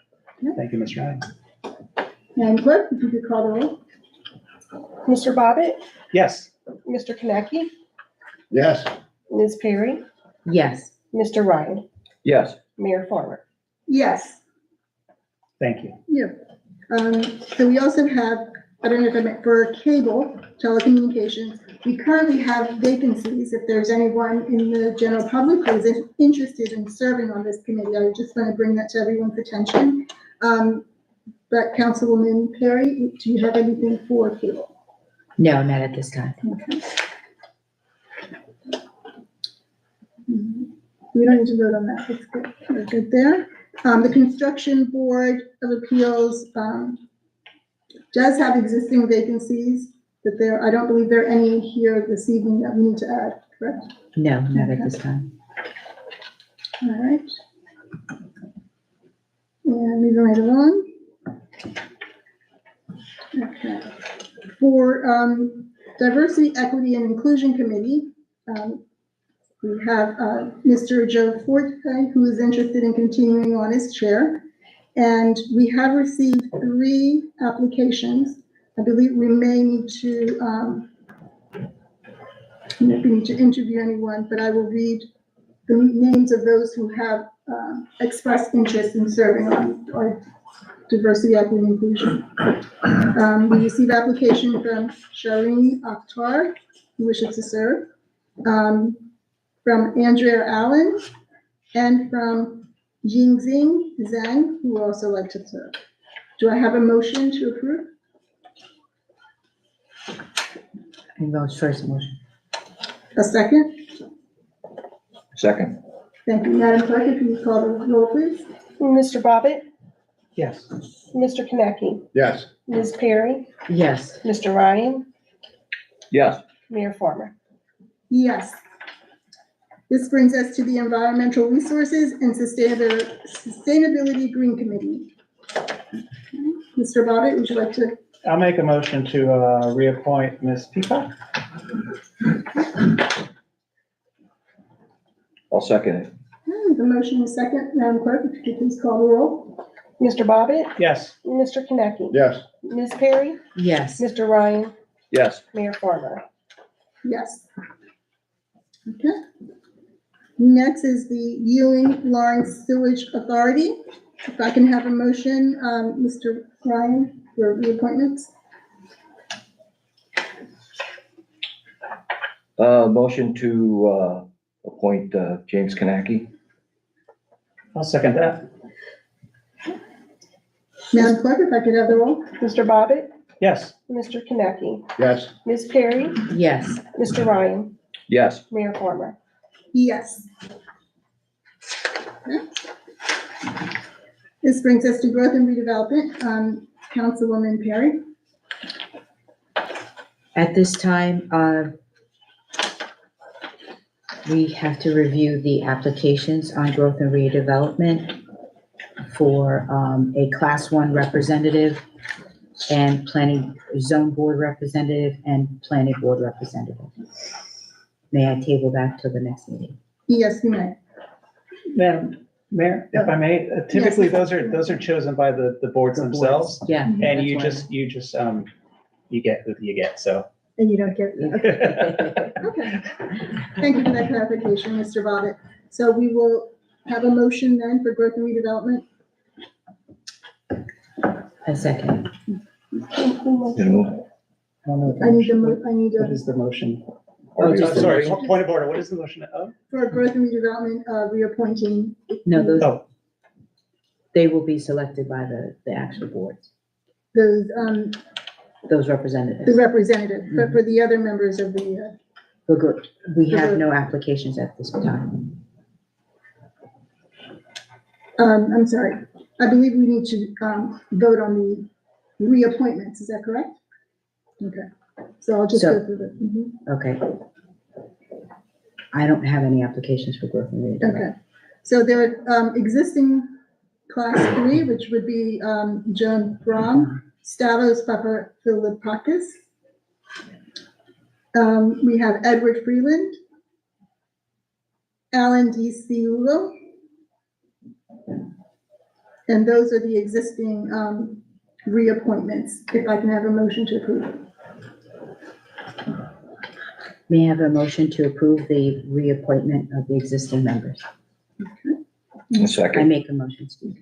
thank you, Ms. Ryan. and clerk, if you could call the roll. Mr. Bobbitt, Yes, Mr. Konecki, Yes. Ms. Perry, Yes, Mr. Ryan, Yes, Mayor Farmer. Yes. thank you. So we also have, I don't know if I meant for cable telecommunications, we currently have vacancies. If there's anyone in the general public who is interested in serving on this committee, I just want to bring that to everyone's attention. But Councilwoman Perry, do you have anything for cable? no, not at this time. Okay. We don't need to vote on that. That's good. We're good there. The Construction Board of Appeals does have existing vacancies, but I don't believe there are any here this evening that we need to add, correct? No, not at this time. All right. And moving right along. Okay. For Diversity, Equity, and Inclusion Committee, we have Mr. Joe Forte, who is interested in continuing on as chair. And we have received 3 applications. I believe we may need to, interview anyone, but I will read the names of those who have expressed interest in serving on our Diversity, Equity, and Inclusion. We received application from Shireen Akhtar, who wishes to serve, from Andrea Allen, and from Jingxing Zhang, who would also like to serve. Do I have a motion to approve? And vote first motion. A second? second. Thank you, Madam Clerk, if you call the roll, please. Mr. Bobbitt, Yes, Mr. Konecki, Yes. Ms. Perry, Yes, Mr. Ryan, Yes, Mayor Farmer. Yes. This brings us to the Environmental Resources and Sustainability Green Committee. Mr. Bobbitt, would you like to? I'll make a motion to reappoint Ms. Peacock. I'll second it. The motion is second. Madam Clerk, if you could please call the roll. Mr. Bobbitt, Yes, Mr. Konecki, Yes. Ms. Perry, yes, Mr. Ryan, Yes, Mayor Farmer. Yes. Okay. Next is the Ewing Lawrence Sewage Authority. If I can have a motion, Mr. Ryan, for reappointments. motion to, appoint, James Kanaki. I'll second that. Madam Clerk, if I could have the roll. Mr. Bobbitt, Yes, Mr. Konecki, Yes. Ms. Perry, yes, Mr. Ryan, Yes, Mayor Farmer. Yes. Okay. This brings us to Growth and Redevelopment. Councilwoman Perry. at this time, We have to review the applications on growth and redevelopment for a class 1 representative and planning zone board representative and planning board representative. May I table that till the next meeting? Yes, you may. Madam Mayor, if I may, typically those are chosen by the boards The boards, themselves. Yeah. And that's you why- just, you get who you get, so. And you don't get, okay. Okay. Thank you for that clarification, Mr. Bobbitt. So we will have a motion then for growth and redevelopment. A second. Gonna move. I need What a, is the motion? Are we Oh, sorry, voting? point of order. What is the motion of? for growth and redevelopment, reappointing. No, those, Oh, they will be selected by the actual boards, Those, those the representatives. representative, but for the other members of the, We're good. We have no applications at this time. I'm sorry, I believe we need to, vote on the reappointments, is that correct? Okay, so I'll just go through the, Okay. I don't have any applications for growth and redevelopment. okay. So there are, existing class 3, which would be, Joan Braun, Stavros Papaphilippakis. We have Edward Freeland, Alan D. Ciulo. And those are the existing, reappointments, if I can have a motion to approve. May I have a motion to approve the reappointment of the existing members? A I second. make a motion, Steve.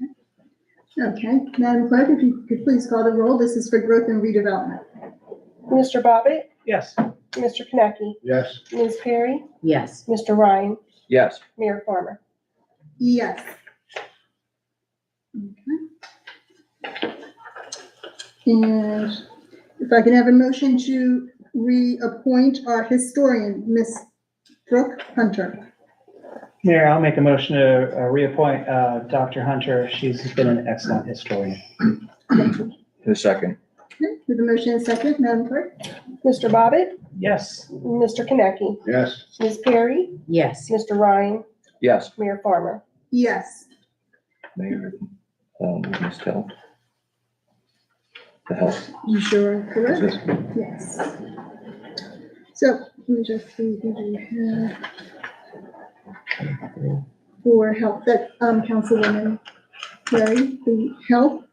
Okay, Madam Clerk, if you could please call the roll, this is for growth and redevelopment. Mr. Bobbitt, yes. Mr. Konecki, Yes. Ms. Perry, Yes. Mr. Ryan, Yes. Mayor Farmer. Yes. Okay. And if I can have a motion to reappoint our historian, Miss Brooke Hunter. Mayor, I'll make a motion to reappoint Dr. Hunter. She's been an excellent historian. A second. Okay, with the motion and second, Madam Clerk? Mr. Bobbitt, Yes. Mr. Konecki, Yes. Ms. Perry, Yes. Mr. Ryan, Yes. Mayor Farmer. Yes. Mayor, Ms. Tell. The health. You sure are correct? Is Yes. So, let me just see who we have for health, that, Councilwoman Perry, the health.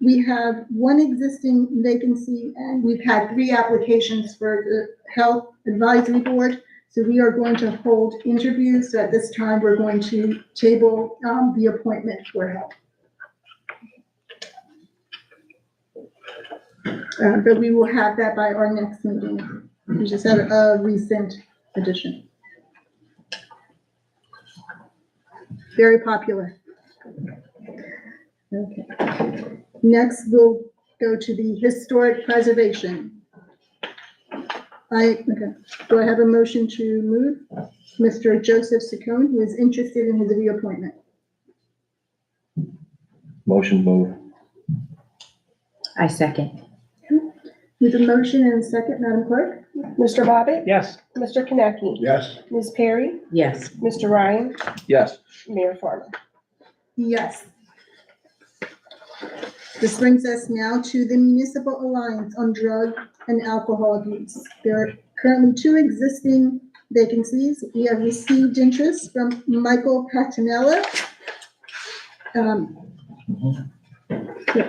We have one existing vacancy and we've had 3 applications for the Health Advisory Board. So we are going to hold interviews. So at this time, we're going to table, the appointment for health. But we will have that by our next meeting. We just had a recent addition. Very popular. Okay. Next, we'll go to the historic preservation. Okay. Do I have a motion to move Mr. Joseph Saccone, who is interested in his reappointment? Motion move. I second. With a motion and a second, Madam Clerk? Mr. Bobbitt, Yes. Mr. Konecki, Yes. Ms. Perry, Yes. Mr. Ryan, Yes. Mayor Farmer. Yes. This brings us now to the Municipal Alliance on Drug and Alcohol Abuse. There are currently 2 existing vacancies. We have received interest from Michael Patinella.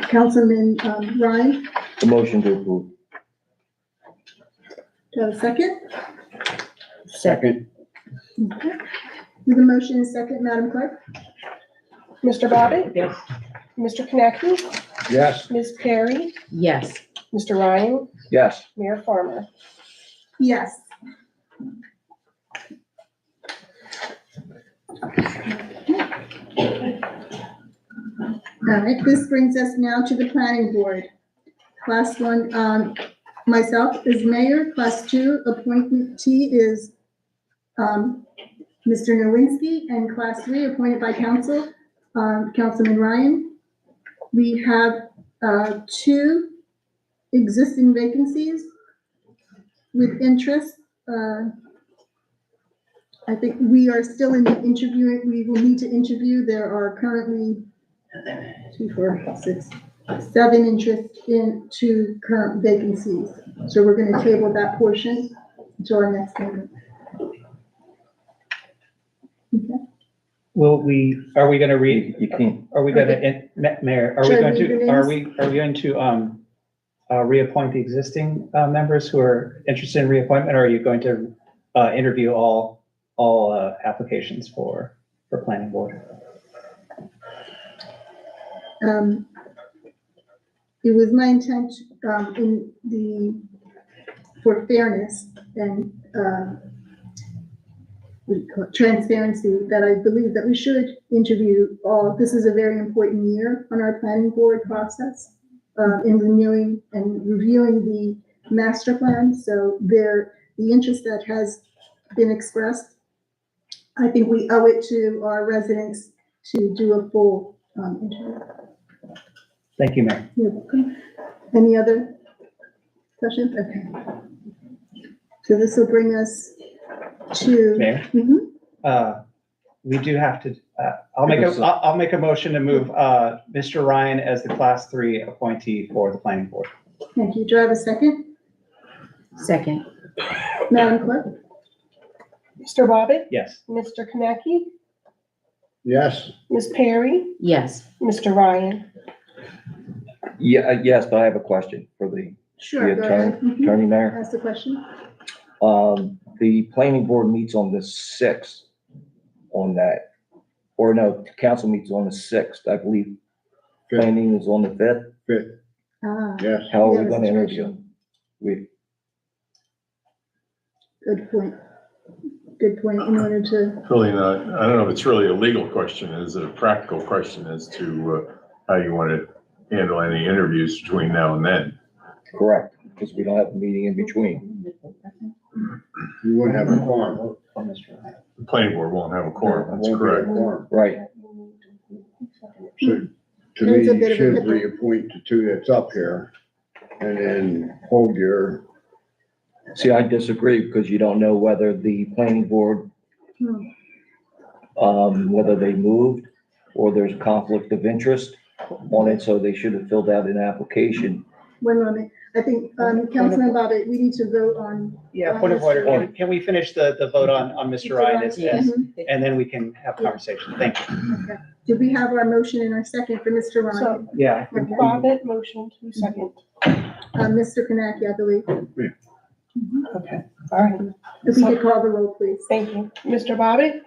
Councilman Ryan, The motion to approve. do I have a second? Second. Okay. With a motion and second, Madam Clerk? Mr. Bobbitt, Yes. Mr. Konecki, Yes. Ms. Perry, Yes. Mr. Ryan, Yes. Mayor Farmer. Yes. All right, this brings us now to the planning board. Class 1, myself is mayor. Class 2 appointee is Mr. Nowinski, and class 3 appointed by council, Councilman Ryan. We have 2 existing vacancies with interest I think we are still in the interviewing, we will need to interview. There are currently 2, 4, 6, 7 interest in 2 current vacancies. So we're gonna table that portion to our next meeting. Okay. Are we gonna read, You can't, are we gonna, Mayor, are we Should I going read the to, names? are we going to, reappoint the existing, members who are interested in reappointment, or are you going to, interview all applications for planning board? It was my intent, for fairness and, what do you call it, transparency, that I believe that we should interview all, this is a very important year on our planning board process, in renewing and reviewing the master plan. So the interest that has been expressed, I think we owe it to our residents to do a full, interview. Thank you, Mayor. You're welcome. Any other questions? Okay. So this will bring us to. Mayor? Mhm. We do have to, I'll make a motion to move, Mr. Ryan as the Class 3 appointee for the planning board. Thank you. Do I have a second? Second, Madam Clerk? Mr. Bobbitt, Yes. Mr. Konecki, Yes. Ms. Perry, yes. Mr. Ryan. yeah, yes, but I have a question for the Sure, go ahead. Mhm. attorney mayor. Ask the question. The planning board meets on the 6th on that, or no, council meets on the 6th, I believe. Planning is on the 5th. Ah, Yes. How are yeah, we gonna interview? situation. We, Good point. Good point. In order to, Really not, I don't know if it's really a legal question, is it a practical question as to how you want to handle any interviews between now and then? correct, because we don't have a meeting in between. You wouldn't have a quorum. The planning board won't have a quorum, that's correct. Right, So, to There's a me, bit you of a should difference. reappoint the 2 that's up here and then hold your, see, I disagree, because you don't know whether the planning board, whether they moved, or there's conflict of interest on it, so they should have filled out an application. one moment. I think, Councilman Bobbitt, we need to vote on. Yeah, point of order. Can we finish the vote on Mr. Ryan Mhm. and then we can have conversation? Thank you. Okay. Did we have our motion and our second for Mr. Ryan? So Yeah. Okay. Bobbitt, motion to second. Mr. Konecki, I believe. Okay, all right, If we could call the roll, please. thank you. Mr. Bobbitt,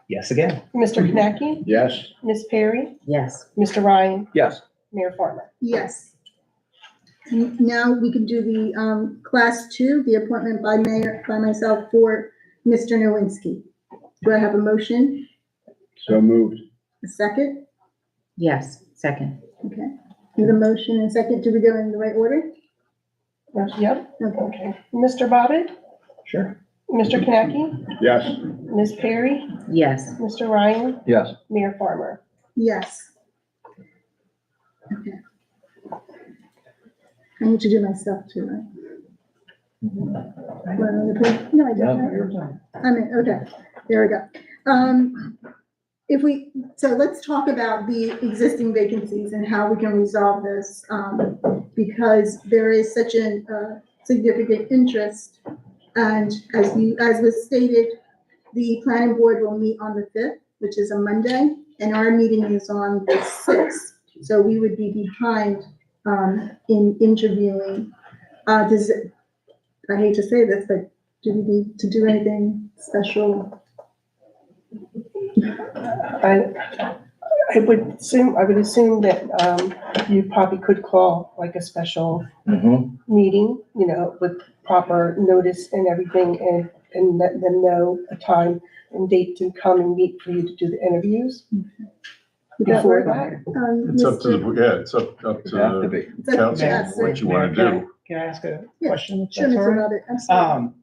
Yes, again. Mr. Konecki, yes? Ms. Perry, Yes. Mr. Ryan, Yes, Mayor Farmer. Yes. Now we can do the, class 2, the appointment by myself for Mr. Nowinski. Do I have a motion? So moved. A second? Yes, second. Okay. Need a motion and a second. Do we go in the right order? Yep, Okay. okay. Mr. Bobbitt, Sure. Mr. Konecki, Yes. Ms. Perry, Yes. Mr. Ryan, yes. Mayor Farmer. Yes. Okay. I need to do my stuff too, right? No, I No, don't. you're done. I mean, okay, there we go. So let's talk about the existing vacancies and how we can resolve this, because there is such a significant interest. And as was stated, the planning board will meet on the 5th, which is a Monday, and our meeting is on the 6th. So we would be behind, in interviewing. I hate to say this, but do we need to do anything special? I would assume that, you probably could call like a special meeting, with proper notice and everything and let them know a time and date to come and meet for you to do the interviews. Would that Before work? that, It's up to, Mr. it's up It have to to be. It's like- council, yes, what you want to do. Can I ask a Yeah, question? if Sure, that's all Mr. right? Bobbitt, absolutely.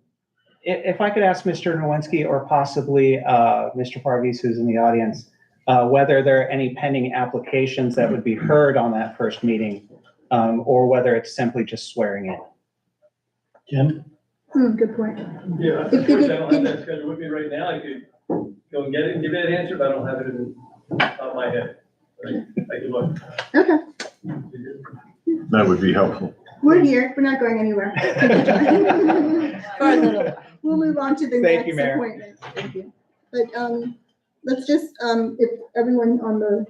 If I could ask Mr. Nowinski or possibly Mr. Parviz, who's in the audience, whether there are any pending applications that would be heard on that first meeting, or whether it's simply just swearing in. Jim? Good point. Yeah, If you unfortunately, I don't could- have that schedule with me right now. I could go and get it and give you that answer, but I don't have it in top of my head. I can look. Okay, That would be helpful. we're here. We're not going anywhere. For a little while. We'll move on to the Thank you, next Mayor. appointment. Thank you. But, let's just, if everyone on the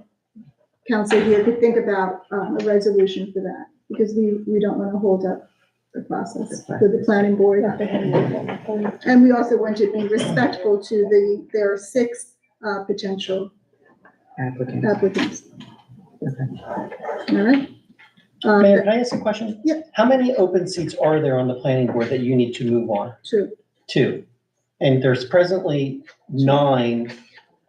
council here could think about, a resolution for that, because we don't want to hold up the process for the planning board. And we also want to be respectful to there are 6, potential Applicant. applicants. All right? Mayor, can I ask a question? Yeah. How many open seats are there on the planning board that you need to move on? 2. 2. And there's presently 9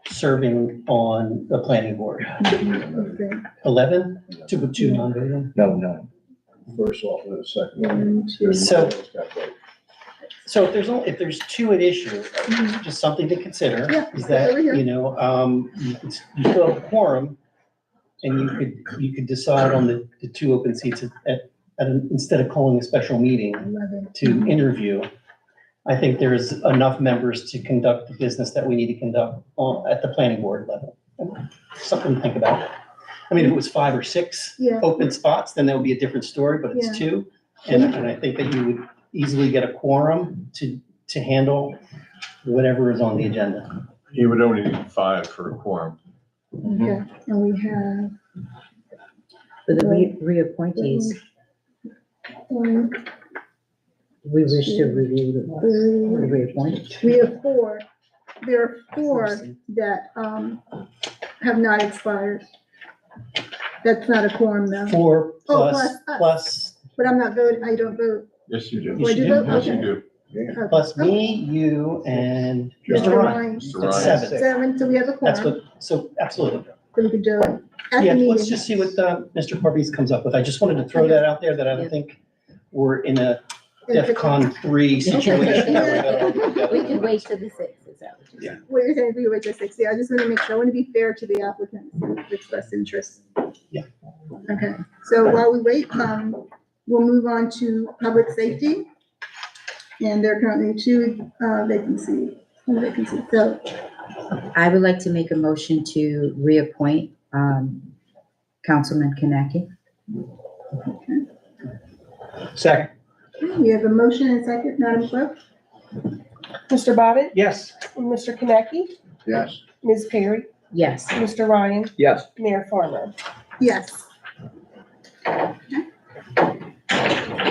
serving on the planning board. Okay. 11? 2 with 2 non-voting. No. First off, and the second. 1, 2. So if there's 2 at issue, just something to consider Yeah, is that, over here. you still have a quorum and you could decide on the 2 open seats instead of calling a special meeting 11. to interview. I think there's enough members to conduct the business that we need to conduct at the planning board level. Something to think about. I mean, if it was 5 or 6 Yeah. open spots, then that would be a different story, but it's 2. And I think that you would easily get a quorum to handle whatever is on the agenda. You would only need 5 for a quorum. Okay, and we have, For the reappointees, um, we wish to review the reappointed. we have 4. There are 4 that, have not expired. That's not a quorum though, 4 Oh, plus but I'm not voting, I don't vote. Yes, you do. Yes, you do. Yes, you do. Okay. plus me, you, and Mr. Mr. Ryan. Ryan. Mr. That's Ryan. 7. 7, so we have a That's quorum, what, so absolutely. so we could do it at the Yeah, meeting. let's just see what Mr. Corbis comes up with. I just wanted to throw that out there that I don't think we're in a DEFCON 3 situation. where we gotta all go together. We can wait till the 6th, is that what you're saying? What you're saying, we wait till 6, yeah, I just want to make sure, I want to be fair to the applicants who express interest. Yeah. Okay, so while we wait, we'll move on to public safety. And there are currently 2 vacancies, so, I would like to make a motion to reappoint Councilman Kaneki. Second. we have a motion and second, Madam Clerk? Mr. Bobbitt, Yes. Mr. Konecki, Yes. Ms. Perry, Yes. Mr. Ryan, Yes. Mayor Farmer. Yes.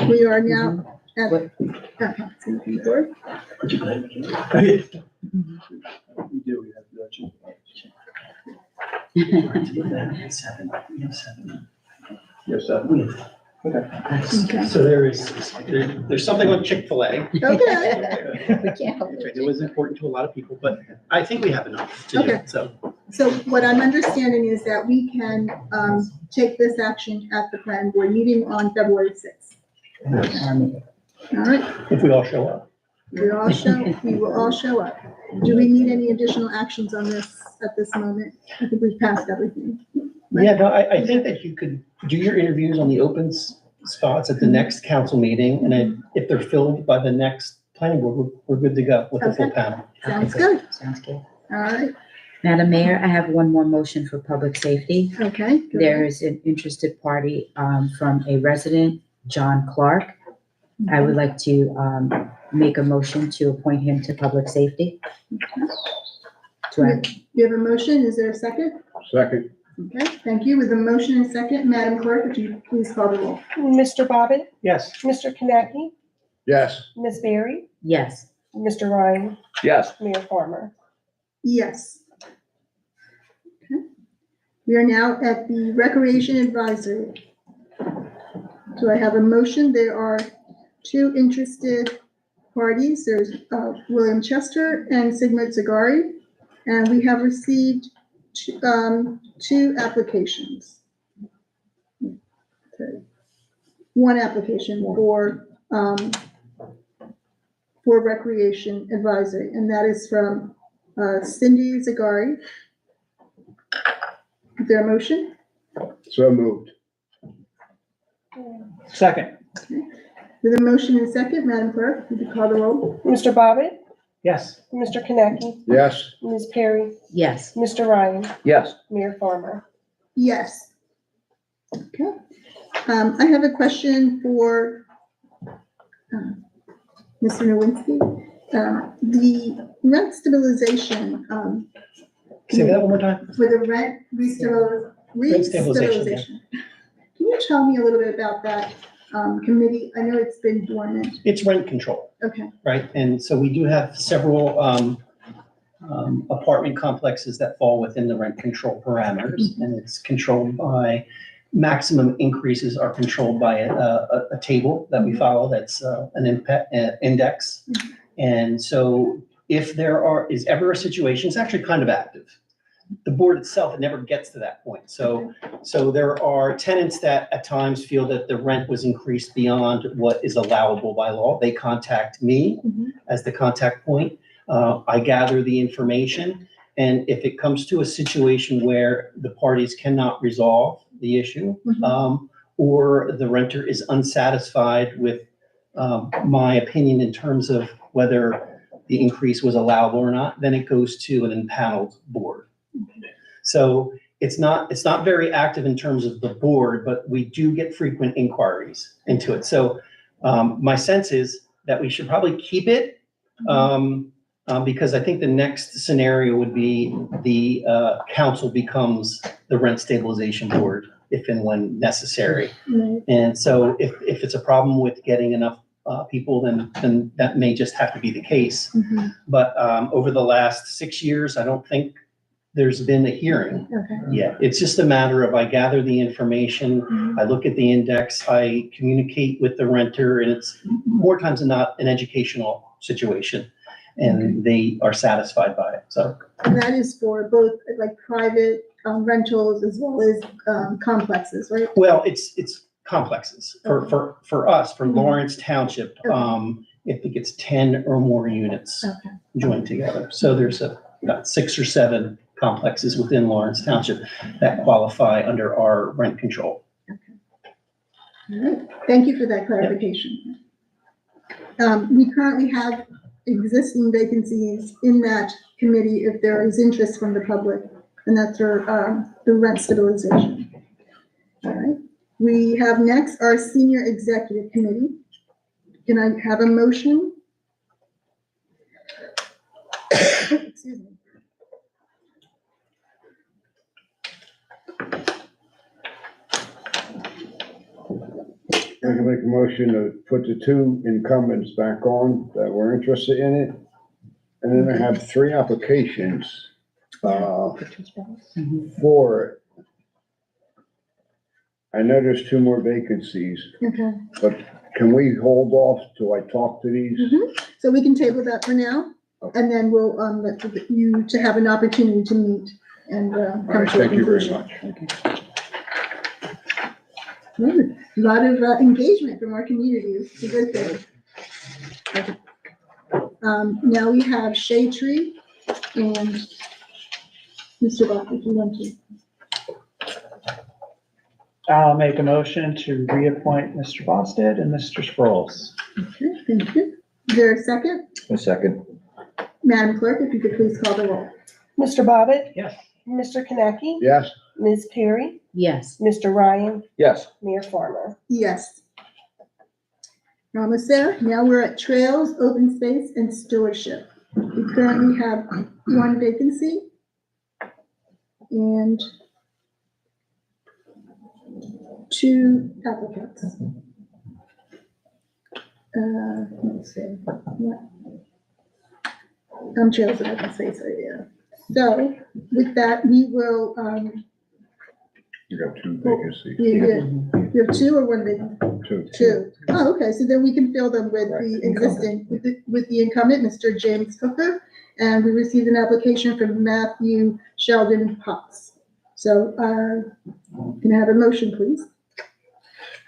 We are now at, What? City Board. You do, we have to. Yes, sir. Okay. So there's something on Chick-fil-A. Okay, We can't hold It it. was important to a lot of people, but I think we have enough to Okay. do, so. so what I'm understanding is that we can, take this action at the planning board meeting on February 6th. All right, If we all show up. we will all show up. Do we need any additional actions on this at this moment? I think we've passed everything. Yeah, no, I think that you could do your interviews on the open spots at the next council meeting, and then if they're filled by the next planning board, we're good to go with the full Okay. panel. Sounds good. Sounds good. All right, Madam Mayor, I have one more motion for public safety. okay. go There ahead. is an interested party from a resident, John Clark. I would like to make a motion to appoint him to public safety. Do I- You have a motion, is there a second? Second. Okay, thank you. With a motion and second, Madam Clerk, would you please call the roll? Mr. Bobbitt, Yes. Mr. Konecki, Yes. Ms. Berry, Yes. Mr. Ryan, Yes. Mayor Farmer. Yes. Okay. We are now at the Recreation Advisory. So I have a motion. There are 2 interested parties. There's William Chester and Sigmund Zagari. And we have received 2 applications. Okay. 1 application for Recreation Advisory, and that is from Cindy Zagari. Is there a motion? So moved. Second. With a motion and a second, Madam Clerk, would you call the roll? Mr. Bobbit, Yes. Mr. Konecki, Yes. Ms. Perry, Yes. Mr. Ryan, Yes. Mayor Farmer. Yes. Okay. I have a question for Mr. Nowinski. The rent stabilization, Say that one more time. for the rent Rent stabilization, yeah. restabilization. Can you tell me a little bit about that committee? I know it's been dormant. It's rent control, Okay. right? And so we do have several apartment complexes that fall within the rent control parameters, and it's controlled by, maximum increases are controlled by a table that we follow that's an index. And so if there is ever a situation, it's actually kind of active. The board itself, it never gets to that point. So there are tenants that at times feel that the rent was increased beyond what is allowable by law. They contact me as the contact point. I gather the information, and if it comes to a situation where the parties cannot resolve the issue, or the renter is unsatisfied with my opinion in terms of whether the increase was allowable or not, then it goes to an impaneled board. So it's not very active in terms of the board, but we do get frequent inquiries into it. So my sense is that we should probably keep it, because I think the next scenario would be the council becomes the rent stabilization board if and when necessary. Right. And so if it's a problem with getting enough people, then that may just have to be the case. But over the last 6 years, I don't think there's been a hearing Okay. yet. It's just a matter of I gather the information, I look at the index, I communicate with the renter, and it's more times than not an educational situation, and they are satisfied by it. So And that is for both like private rentals as well as complexes, right? well, it's complexes for us, for Lawrence Township. I think it's 10 or more units Okay. joined together. So there's about 6 or 7 complexes within Lawrence Township that qualify under our rent control. All right. Thank you for that clarification. We currently have existing vacancies in that committee if there is interest from the public, and that's the rent stabilization. All right. We have next our senior executive committee. Can I have a motion? Excuse me. I can make a motion to put the 2 incumbents back on that were interested in it. And then I have 3 applications, for it. I know there's 2 more vacancies, Okay. but can we hold off till I talk to these? So we can table that for now, and then we'll let you to have an opportunity to meet and All come right, to a thank you very conclusion. much. Good. A lot of engagement from our community. It's a good thing. Okay. Now we have Shade Tree and Mr. Buck, if you want to. I'll make a motion to reappoint Mr. Bosted and Mr. Sproles. Okay, thank you. Is there a second? A second. Madam Clerk, if you could please call the roll. Mr. Bobbit, Yes. Mr. Konecki, Yes, Ms. Perry, Yes. Mr. Ryan, Yes. Mayor Farmer. Yes. We're almost there. Now we're at Trails, Open Space, and Stewardship. We currently have 1 vacancy and 2 applicants. Let's see. Yeah. Trails and Open Space, so yeah. So with that, we will, you got 2 vacancies, you have 2 or 1 vacancy? 2. Oh, okay, so then we can fill them with the existing, with the incumbent, Mr. James Hooker. And we received an application from Matthew Sheldon Potts. So, can I have a motion, please?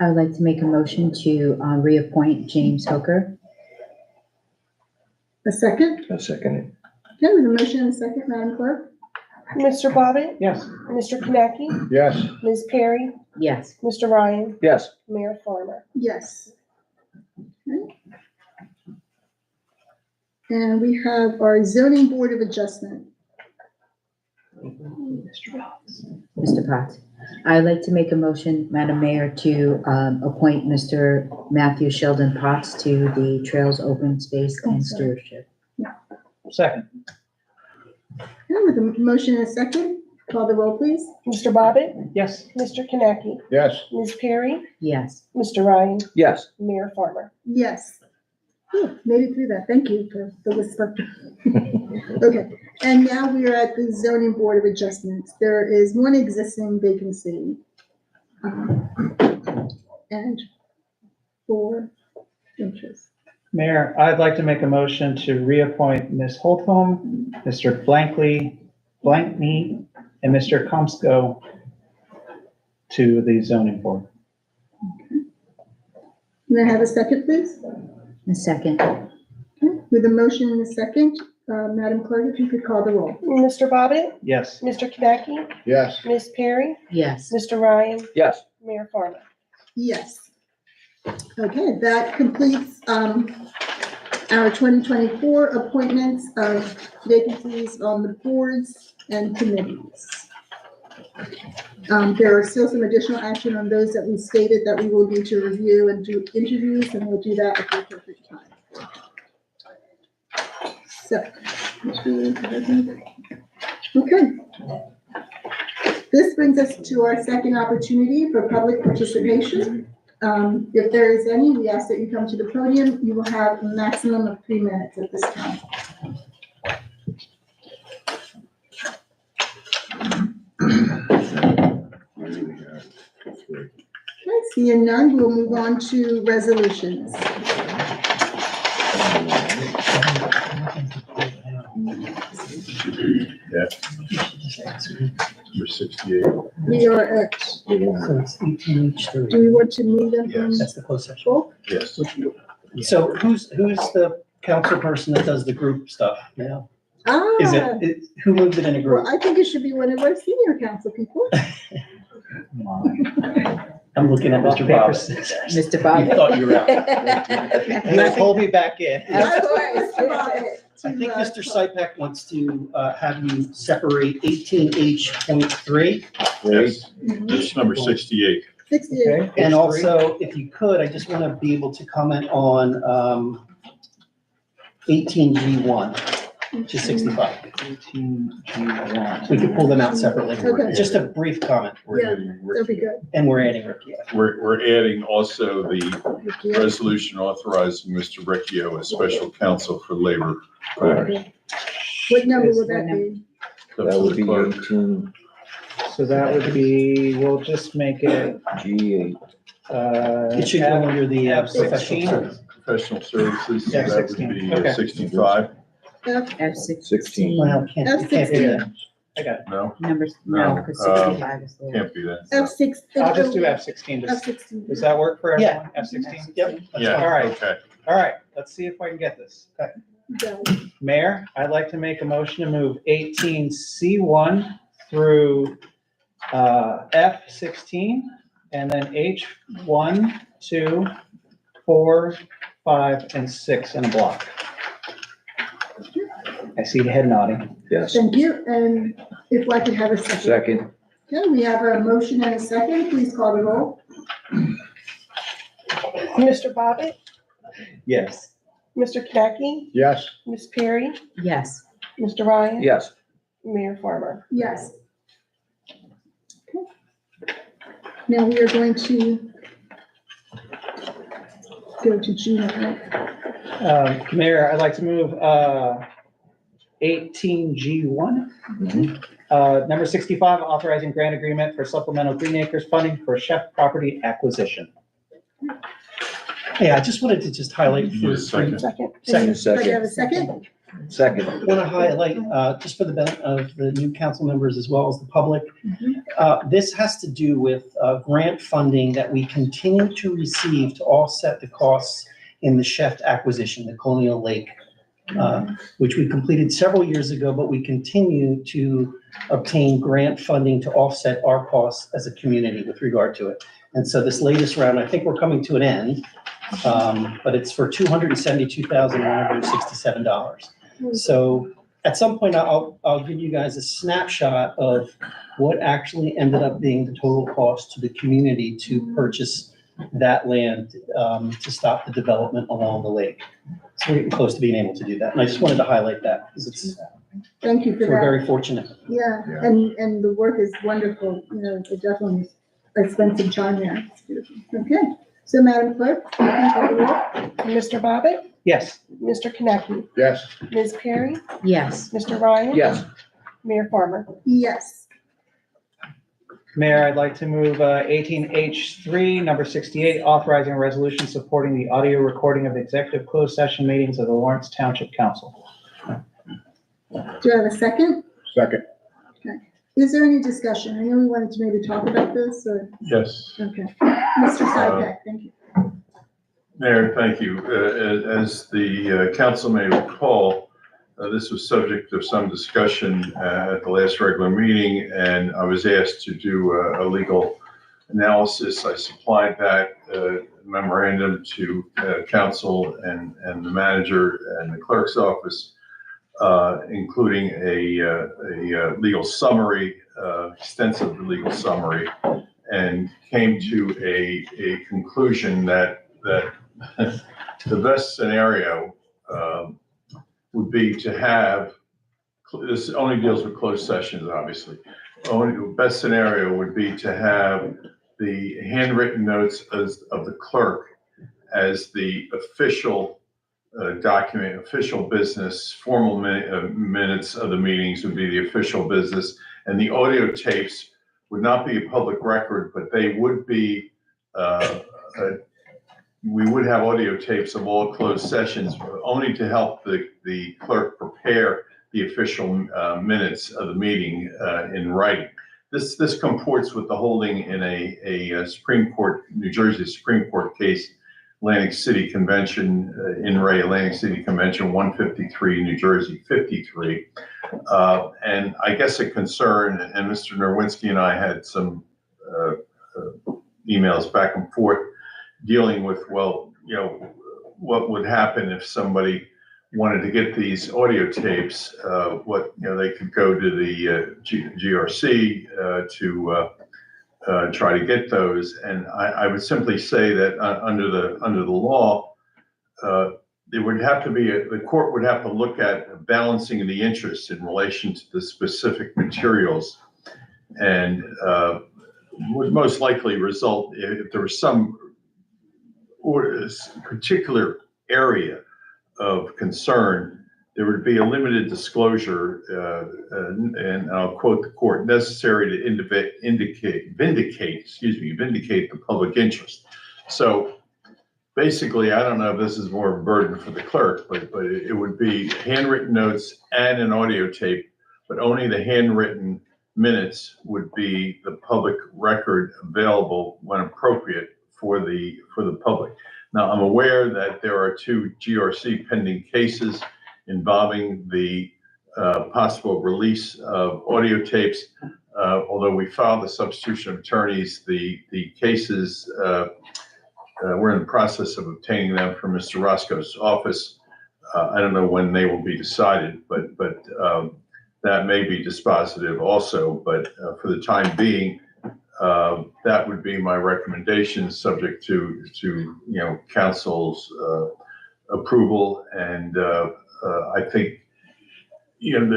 I would like to make a motion to reappoint James Hooker. A second? A second. Okay, with a motion and a second, Madam Clerk? Mr. Bobbit, Yes. Mr. Konecki, yes, Ms. Perry, Yes. Mr. Ryan, Yes. Mayor Farmer. Yes. And we have our zoning board of adjustment. Mr. Potts. I'd like to make a motion, Madam Mayor, to appoint Mr. Matthew Sheldon Potts to the Trails Open Space and Stewardship. Second. Okay, with a motion and a second, call the roll, please. Mr. Bobbitt, Yes. Mr. Kinaki, Yes. Ms. Perry, Yes. Mr. Ryan, Yes. Mayor Farmer. Yes. Whew, made it through that. Thank you for the whisper. Okay, and now we are at the zoning board of adjustments. There is one existing vacancy. And 4 interests. Mayor, I'd like to make a motion to reappoint Ms. Holcomb, Mr. Blankney, and Mr. Comsco to the zoning board. May I have a second, please? A second. Okay, with a motion and a second, Madam Clerk, if you could call the roll. Mr. Bobbitt, Yes. Mr. Kinaki, Yes. Ms. Perry, Yes. Mr. Ryan, Yes. Mayor Farmer. Yes. Okay, that completes our 2024 appointments of vacancies on the boards and committees. There are still some additional action on those that we stated that we will need to review and do interviews, and we'll do that at the appropriate time. So, okay. This brings us to our second opportunity for public participation. If there is any, we ask that you come to the podium. You will have a maximum of 3 minutes at this time. Okay, seeing none, we'll move on to resolutions. Number 68. We are at, So it's 18H3. do we want to move them from? That's the closed session. Yes. So who's the council person that does the group stuff now? Is Ah, who moved it in a group? well, I think it should be one of our senior council people. I'm looking at Mr. Paper, Bobbitt. scissors. Mr. You Bobbitt. thought you were out. And then pull me back in. Of course. I think Mr. Sypack wants to have you separate 18H.3. Yes, it's number 68. 68. Okay. And H3. also, if you could, I just want to be able to comment on 18G1 to 65. 18G1. We could pull them out separately. Okay. Just a brief comment. Yeah, that'd be good. And we're adding Ricky. We're adding also the resolution authorizing Mr. Ricchio as special counsel for labor. What number would that be? That would be Clerk. 18 So that would be, we'll just make it, G8. It should go under the professional F16. service. Professional services, so Yeah, that would 16. be Okay. 65. F16. Well, can't be that. I got it. No, Numbers, No, no, because 65 is there. can't be that. F6. I'll just do F16. F16. Does that work for Yeah. everyone? F16? Yep. Yeah, All right. okay. All right, let's see if I can get this. Okay. Go. Mayor, I'd like to make a motion to move 18C1 through F16, and then H1, 2, 4, 5, and 6 in a block. I see the head nodding. Yes. Thank you, and if I could have a second. Second. Okay, we have a motion and a second. Please call the roll. Mr. Bobbitt, Yes. Mr. Kinaki, Yes. Ms. Perry, Yes. Mr. Ryan, Yes. Mayor Farmer. Yes. Okay. Now we are going to go to Gina, right? Mayor, I'd like to move 18G1. Number 65, authorizing grant agreement for supplemental Green Acres funding for chef property acquisition. Yeah, I just wanted to just highlight. You need a second. Second. Do you have a second? Second. Want to highlight, just for the benefit of the new council members as well as the public, this has to do with grant funding that we continue to receive to offset the costs in the chef acquisition, the Colonial Lake, which we completed several years ago, but we continue to obtain grant funding to offset our costs as a community with regard to it. And so this latest round, I think we're coming to an end. but it's for $272,167. So at some point, I'll give you guys a snapshot of what actually ended up being the total cost to the community to purchase that land, to stop the development along the lake. So we're getting close to being able to do that. And I just wanted to highlight that because Thank you for we're that. very fortunate. Yeah, and the work is wonderful, you know, it definitely, I spent some time there. It's beautiful. Okay, so Madam Clerk, you can call the roll. Mr. Bobbitt, Yes. Mr. Konecki, Yes. Ms. Perry, Yes. Mr. Ryan. Yes. Mayor Farmer. Yes. Mayor, I'd like to move 18H3, number 68, authorizing a resolution supporting the audio recording of executive closed session meetings of the Lawrence Township Council. Do I have a second? Second. Is there any discussion? I know we wanted to maybe talk about this, or, Yes. okay. Mr. Sypak, thank you. Mayor, thank you. As the council may recall, this was subject of some discussion at the last regular meeting, and I was asked to do a legal analysis. I supplied that memorandum to council and the manager and the clerk's office, including a legal summary, extensive legal summary, and came to a conclusion that the best scenario would be to have, this only deals with closed sessions, obviously. The best scenario would be to have the handwritten notes of the clerk as the official document, official business, formal minutes of the meetings would be the official business, and the audio tapes would not be a public record, but they would be, we would have audio tapes of all closed sessions, only to help the clerk prepare the official minutes of the meeting in writing. This comports with the holding in a Supreme Court, New Jersey Supreme Court case, Atlantic City Convention, in Ray Atlantic City Convention 153, New Jersey 53. And I guess a concern, and Mr. Nerwinski and I had some emails back and forth dealing with, well, you know, what would happen if somebody wanted to get these audio tapes, they could go to the GRC to try to get those. And I would simply say that under the law, there would have to be, the court would have to look at balancing the interests in relation to the specific materials, and would most likely result, if there was some particular area of concern, there would be a limited disclosure, and I'll quote the court, necessary to vindicate the public interest. So basically, I don't know if this is more of a burden for the clerk, but it would be handwritten notes and an audio tape, but only the handwritten minutes would be the public record available when appropriate for the public. Now, I'm aware that there are 2 GRC pending cases involving the possible release of audio tapes. Although we filed the substitution of attorneys, the cases, we're in the process of obtaining them from Mr. Roscoe's office. I don't know when they will be decided, but that may be dispositive also. But for the time being, that would be my recommendation, subject to council's approval. And I think it's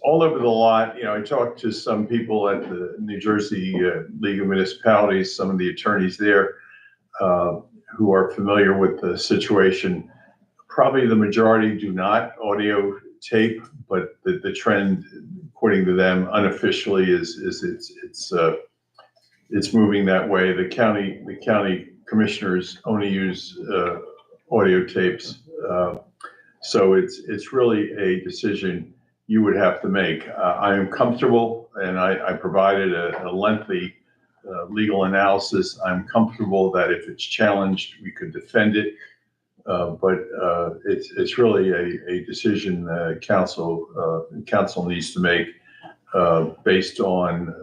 all over the lot. I talked to some people at the New Jersey League of Municipalities, some of the attorneys there who are familiar with the situation. Probably the majority do not audio tape, but the trend, according to them, unofficially is it's moving that way. The county commissioners only use audio tapes, so it's really a decision you would have to make. I am comfortable, and I provided a lengthy legal analysis. I'm comfortable that if it's challenged, we could defend it. But it's really a decision council needs to make. based on,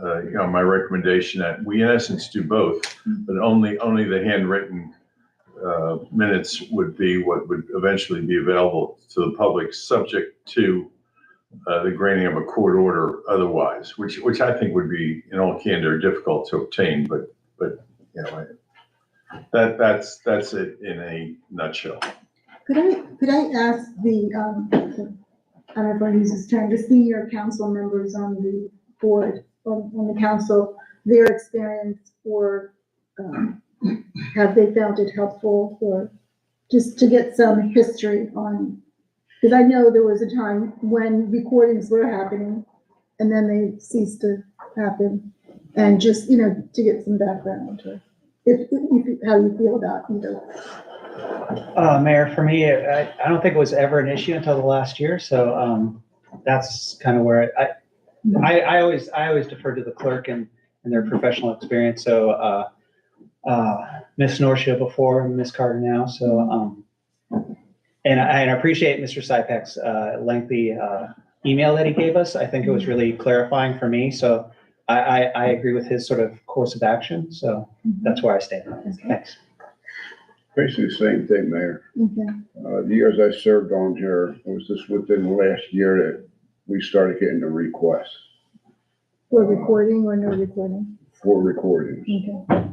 my recommendation that we in essence do both, but only the handwritten minutes would be what would eventually be available to the public, subject to the granting of a court order otherwise, which I think would be, in all candor, difficult to obtain, but that's it in a nutshell. Could I ask I don't know if I use this term, the senior council members on the board, on the council, their experience, or have they found it helpful, or just to get some history on, because I know there was a time when recordings were happening and then they ceased to happen, and just, to get some background, or if how you feel about Mayor, for me, I don't think it was ever an issue until the last year, so that's kind of where I always defer to the clerk and their professional experience. So Ms. Norcia before and Ms. Carter now. So and I appreciate Mr. Sypek's lengthy email that he gave us. I think it was really clarifying for me. So I agree with his sort of course of action. So that's where I stand. Thanks. Basically the same thing, Mayor. Okay. The years I served on here, it was just within the last year that we started getting the requests For recording or no recording? for recordings. Okay.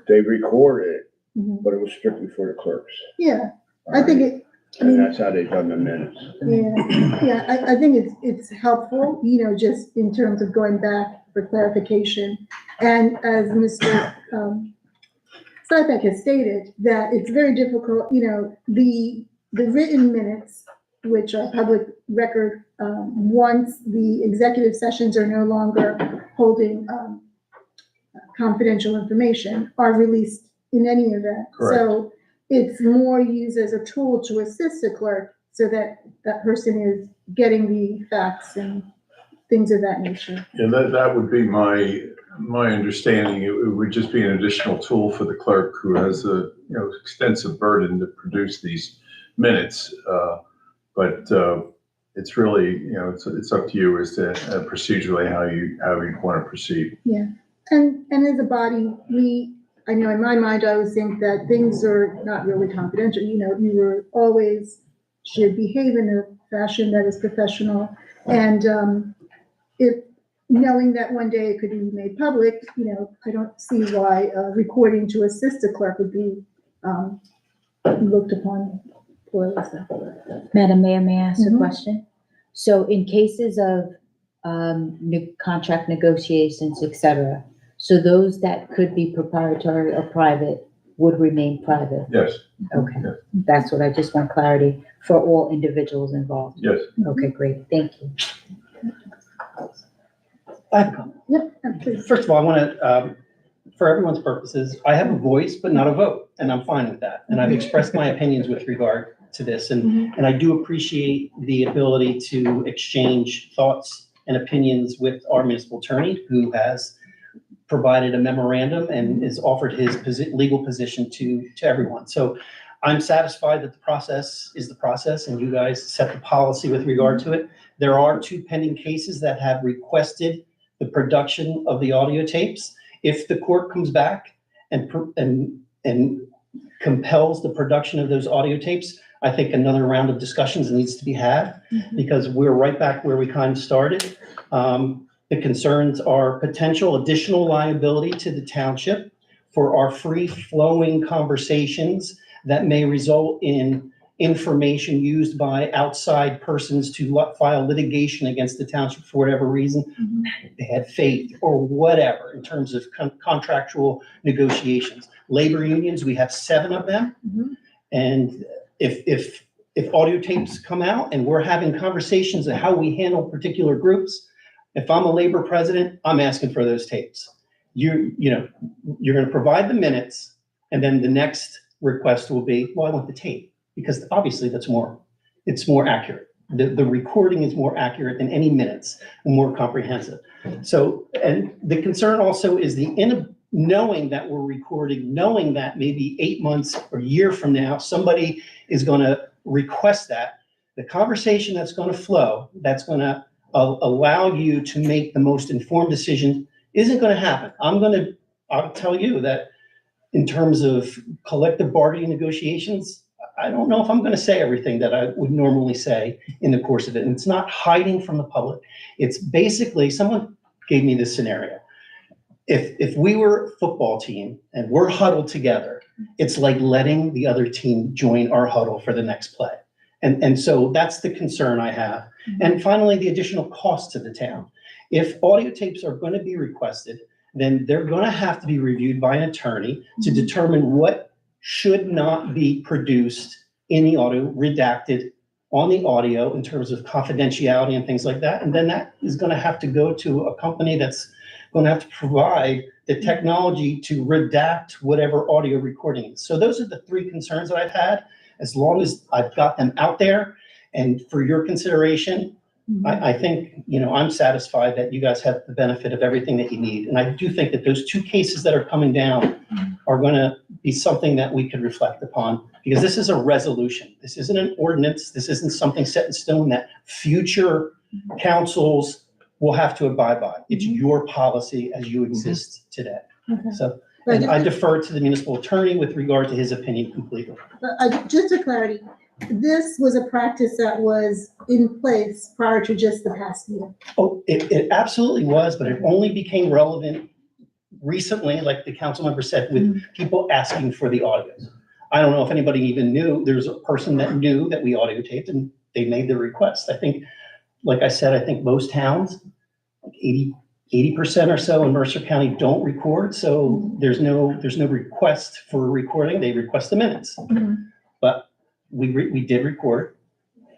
They record it, Mhm. but it was strictly for the clerks. Yeah, I think it, And that's how they done the minutes. I think it's helpful, just in terms of going back for clarification. And as Mr. Sypek has stated, that it's very difficult, the written minutes, which are public record, once the executive sessions are no longer holding confidential information, are released in any event. Correct. So it's more used as a tool to assist the clerk so that that person is getting the facts and things of that nature. Yeah, that would be my understanding. It would just be an additional tool for the clerk, who has a, extensive burden to produce these minutes. But it's really, it's up to you as to procedurally how you want to proceed. Yeah, and as a body, I know in my mind, I always think that things are not really confidential. You were always should behave in a fashion that is professional. And if knowing that one day it could be made public, I don't see why recording to assist a clerk would be looked upon poorly. Madam Mayor, may I ask a Mhm. question? So in cases of contract negotiations, et cetera, so those that could be proprietary or private would remain private? Yes. Okay, Yes. that's what I just want clarity for all individuals involved. Yes. Okay, great, thank you. I have a comment. Yep. First of all, I want to, for everyone's purposes, I have a voice, but not a vote, and I'm fine with that. And I've expressed my opinions with regard to this, and I do appreciate the ability to exchange thoughts and opinions with our municipal attorney, who has provided a memorandum and has offered his legal position to everyone. So I'm satisfied that the process is the process, and you guys set the policy with regard to it. There are 2 pending cases that have requested the production of the audio tapes. If the court comes back and compels the production of those audio tapes, I think another round of discussions needs to be had, because we're right back where we kind of started. The concerns are potential additional liability to the township for our free-flowing conversations that may result in information used by outside persons to file litigation against the township for whatever reason. They had faith or whatever in terms of contractual negotiations. Labor unions, we have 7 of them. And if audio tapes come out and we're having conversations of how we handle particular groups, if I'm a labor president, I'm asking for those tapes. You're going to provide the minutes, and then the next request will be, well, I want the tape, because obviously it's more accurate. The recording is more accurate than any minutes, and more comprehensive. So, and the concern also is knowing that we're recording, knowing that maybe 8 months or a year from now, somebody is going to request that. The conversation that's going to flow, that's going to allow you to make the most informed decision isn't gonna happen. I'll tell you that in terms of collective bargaining negotiations, I don't know if I'm gonna say everything that I would normally say in the course of it. And it's not hiding from the public. It's basically, someone gave me this scenario. If we were a football team and we're huddled together, it's like letting the other team join our huddle for the next play. And so that's the concern I have. And finally, the additional cost to the town. If audio tapes are gonna be requested, then they're gonna have to be reviewed by an attorney to determine what should not be produced in the audio, redacted on the audio in terms of confidentiality and things like that. And then that is gonna have to go to a company that's gonna have to provide the technology to redact whatever audio recording is. So those are the three concerns that I've had. As long as I've got them out there and for your consideration, I think, I'm satisfied that you guys have the benefit of everything that you need. And I do think that those two cases that are coming down are gonna be something that we could reflect upon, because this is a resolution. This isn't an ordinance. This isn't something set in stone that future councils will have to abide by. It's your policy as you exist today. So, and I defer to the municipal attorney with regard to his opinion completely. Just for clarity, this was a practice that was in place prior to just the past year. Oh, it absolutely was, but it only became relevant recently, like the council member said, with people asking for the audios. I don't know if anybody even knew, there's a person that knew that we audio taped and they made the request. I think, like I said, I think most towns, like 80% or so in Mercer County don't record. So there's no request for recording. They request the minutes. But we did record,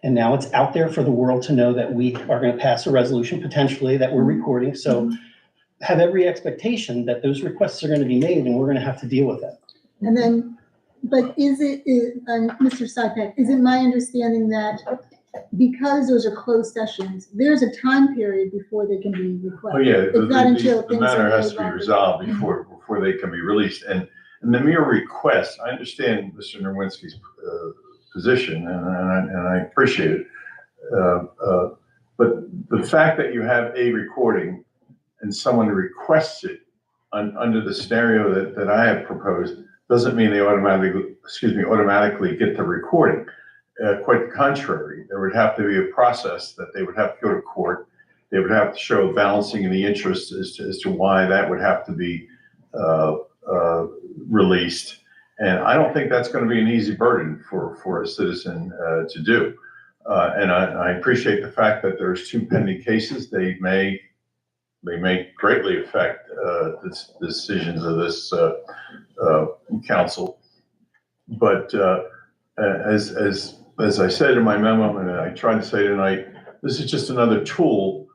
and now it's out there for the world to know that we are going to pass a resolution potentially that we're recording. So have every expectation that those requests are going to be made and we're going to have to deal with it. And then, but Mr. Sypek, is it my understanding that because those are closed sessions, there's a time period before they can be requested? Oh, yeah, It's not until the things matter are has to be made resolved before they can be released. And the mere request, I understand Mr. Nerwinski's position, and I appreciate it. But the fact that you have a recording and someone requests it under the scenario that I have proposed doesn't mean they automatically get the recording. Quite the contrary, there would have to be a process that they would have to go to court. They would have to show balancing of the interests as to why that would have to be released. And I don't think that's going to be an easy burden for a citizen to do. And I appreciate the fact that there's two pending cases. They may greatly affect the decisions of this council. But as I said in my memo, and I tried to say tonight, this is just another tool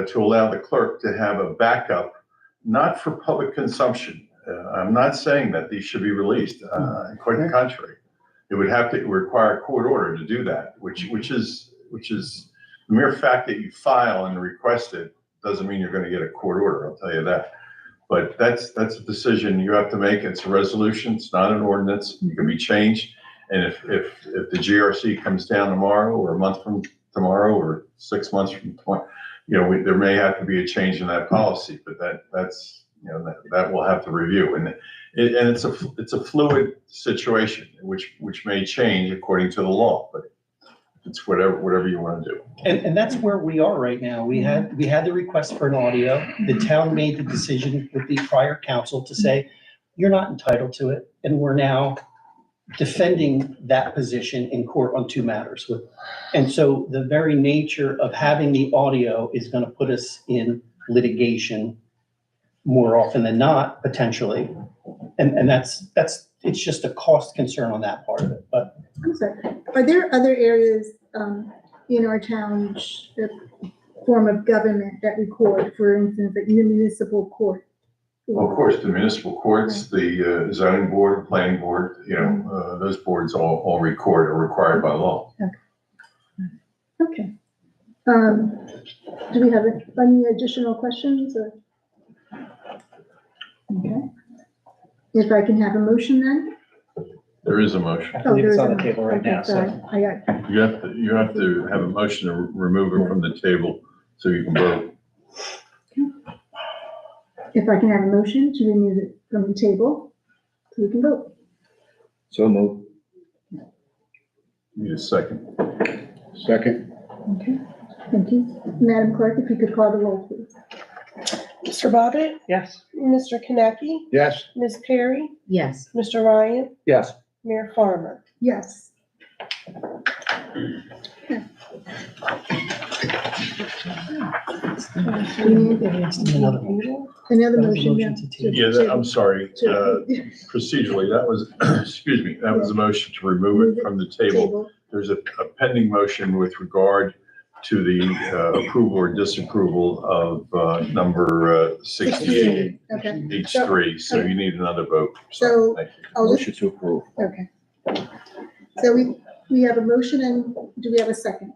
to allow the clerk to have a backup, not for public consumption. I'm not saying that these should be released. Quite the contrary. It would have to require a court order to do that, which is the mere fact that you file and request it doesn't mean you're going to get a court order. I'll tell you that. But that's a decision you have to make. It's a resolution. It's not an ordinance. It can be changed. And if the GRC comes down tomorrow or a month from tomorrow or 6 months from tomorrow, there may have to be a change in that policy, but that's that we'll have to review. And it's a fluid situation, which may change according to the law, but it's whatever you want to do. And that's where we are right now. We had the request for an audio. The town made the decision with the prior council to say, you're not entitled to it. And we're now defending that position in court on two matters. And so the very nature of having the audio is going to put us in litigation more often than not, potentially. And that's it's just a cost concern on that part of it. But I'm sorry, are there other areas in our town, form of government that record, for instance, the municipal court? Well, of course, the municipal courts, the zoning board, planning board, those boards all record, are required by law. Okay. Do we have any additional questions or? Okay. If I can have a motion then? There is a motion. I believe it's on the table right Okay, now, sorry. so. I got. You have to have a motion to remove it from the table so you can vote. If I can have a motion to remove it from the table, so we can vote. So move. Need a second. Second, Okay, thank you. Madam Clerk, if you could call the roll, please. Mr. Bobbitt, Yes. Mr. Kinaki, yes, Ms. Perry, Yes. Mr. Ryan, Yes. Mayor Farmer. Yes. We need another motion, yeah. I'm sorry, procedurally, that was, excuse me, that was a motion to remove it from the table. There's a pending motion with regard to the approval or disapproval of number 68, Okay, H3, so you need another vote. So- Thank you. I'll just, Motion to approve. okay. So we have a motion and do we have a second?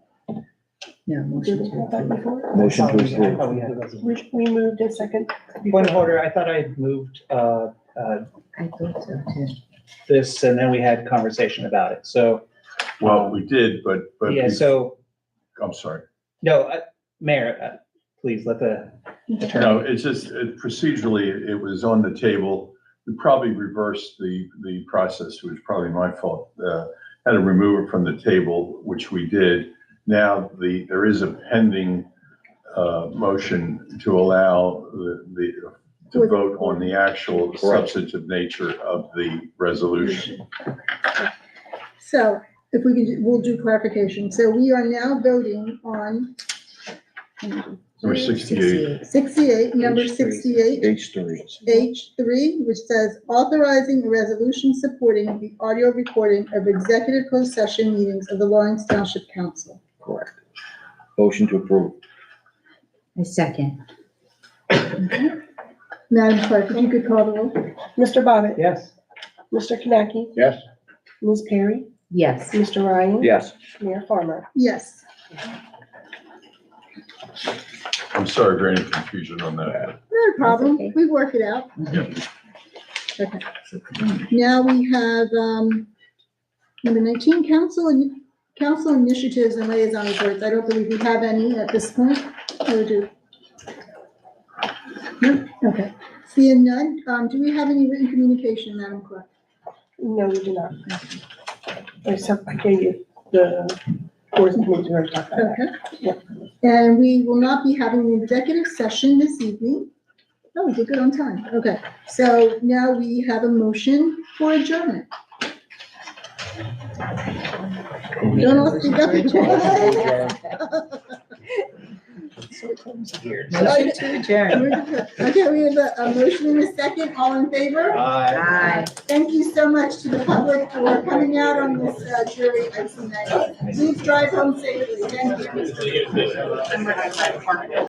No, motion Did we to have that approve. before? Motion to I approve. thought we had a resolution. We moved in second. Point of order, I thought I had moved, I thought so too. this and then we had conversation about it. So, Well, we did, but yeah, so, I'm sorry. no, Mayor, please let the No, attorney. it's just procedurally, it was on the table. We probably reversed the process, which was probably my fault. Had to remove it from the table, which we did. Now, there is a pending motion to allow to vote on the actual substantive nature of the resolution. So if we can, we'll do clarification. So we are now voting on Number 68. 68, number H3. 68, H3. H3, which says authorizing a resolution supporting the audio recording of executive closed session meetings of the Lawrence Township Council. Correct. Motion to approve. A second. Madam Clerk, if you could call the roll. Mr. Bobbitt, Yes. Mr. Kinaki, yes. Ms. Perry, Yes. Mr. Ryan. Yes. Mayor Farmer. Yes. I'm sorry for any confusion on that. No problem. okay. We work it out. Okay. Now we have, number 19, council initiatives and liaison reports. I don't believe we have any at this point. Or do? No? Okay. Seeing none, do we have any written communication, Madam Clerk? No, we do not. Except I gave you the boards and committees we already talked about. Okay. And we will not be having an executive session this evening. Oh, we did good on time. Okay. So now we have a motion for adjournment. Don't all speak up. Motion to adjourn. Okay, we have a motion and a second. All in favor? Aye. Thank you so much to the public for coming out on this jury icy night. Please drive home safely. Thank you.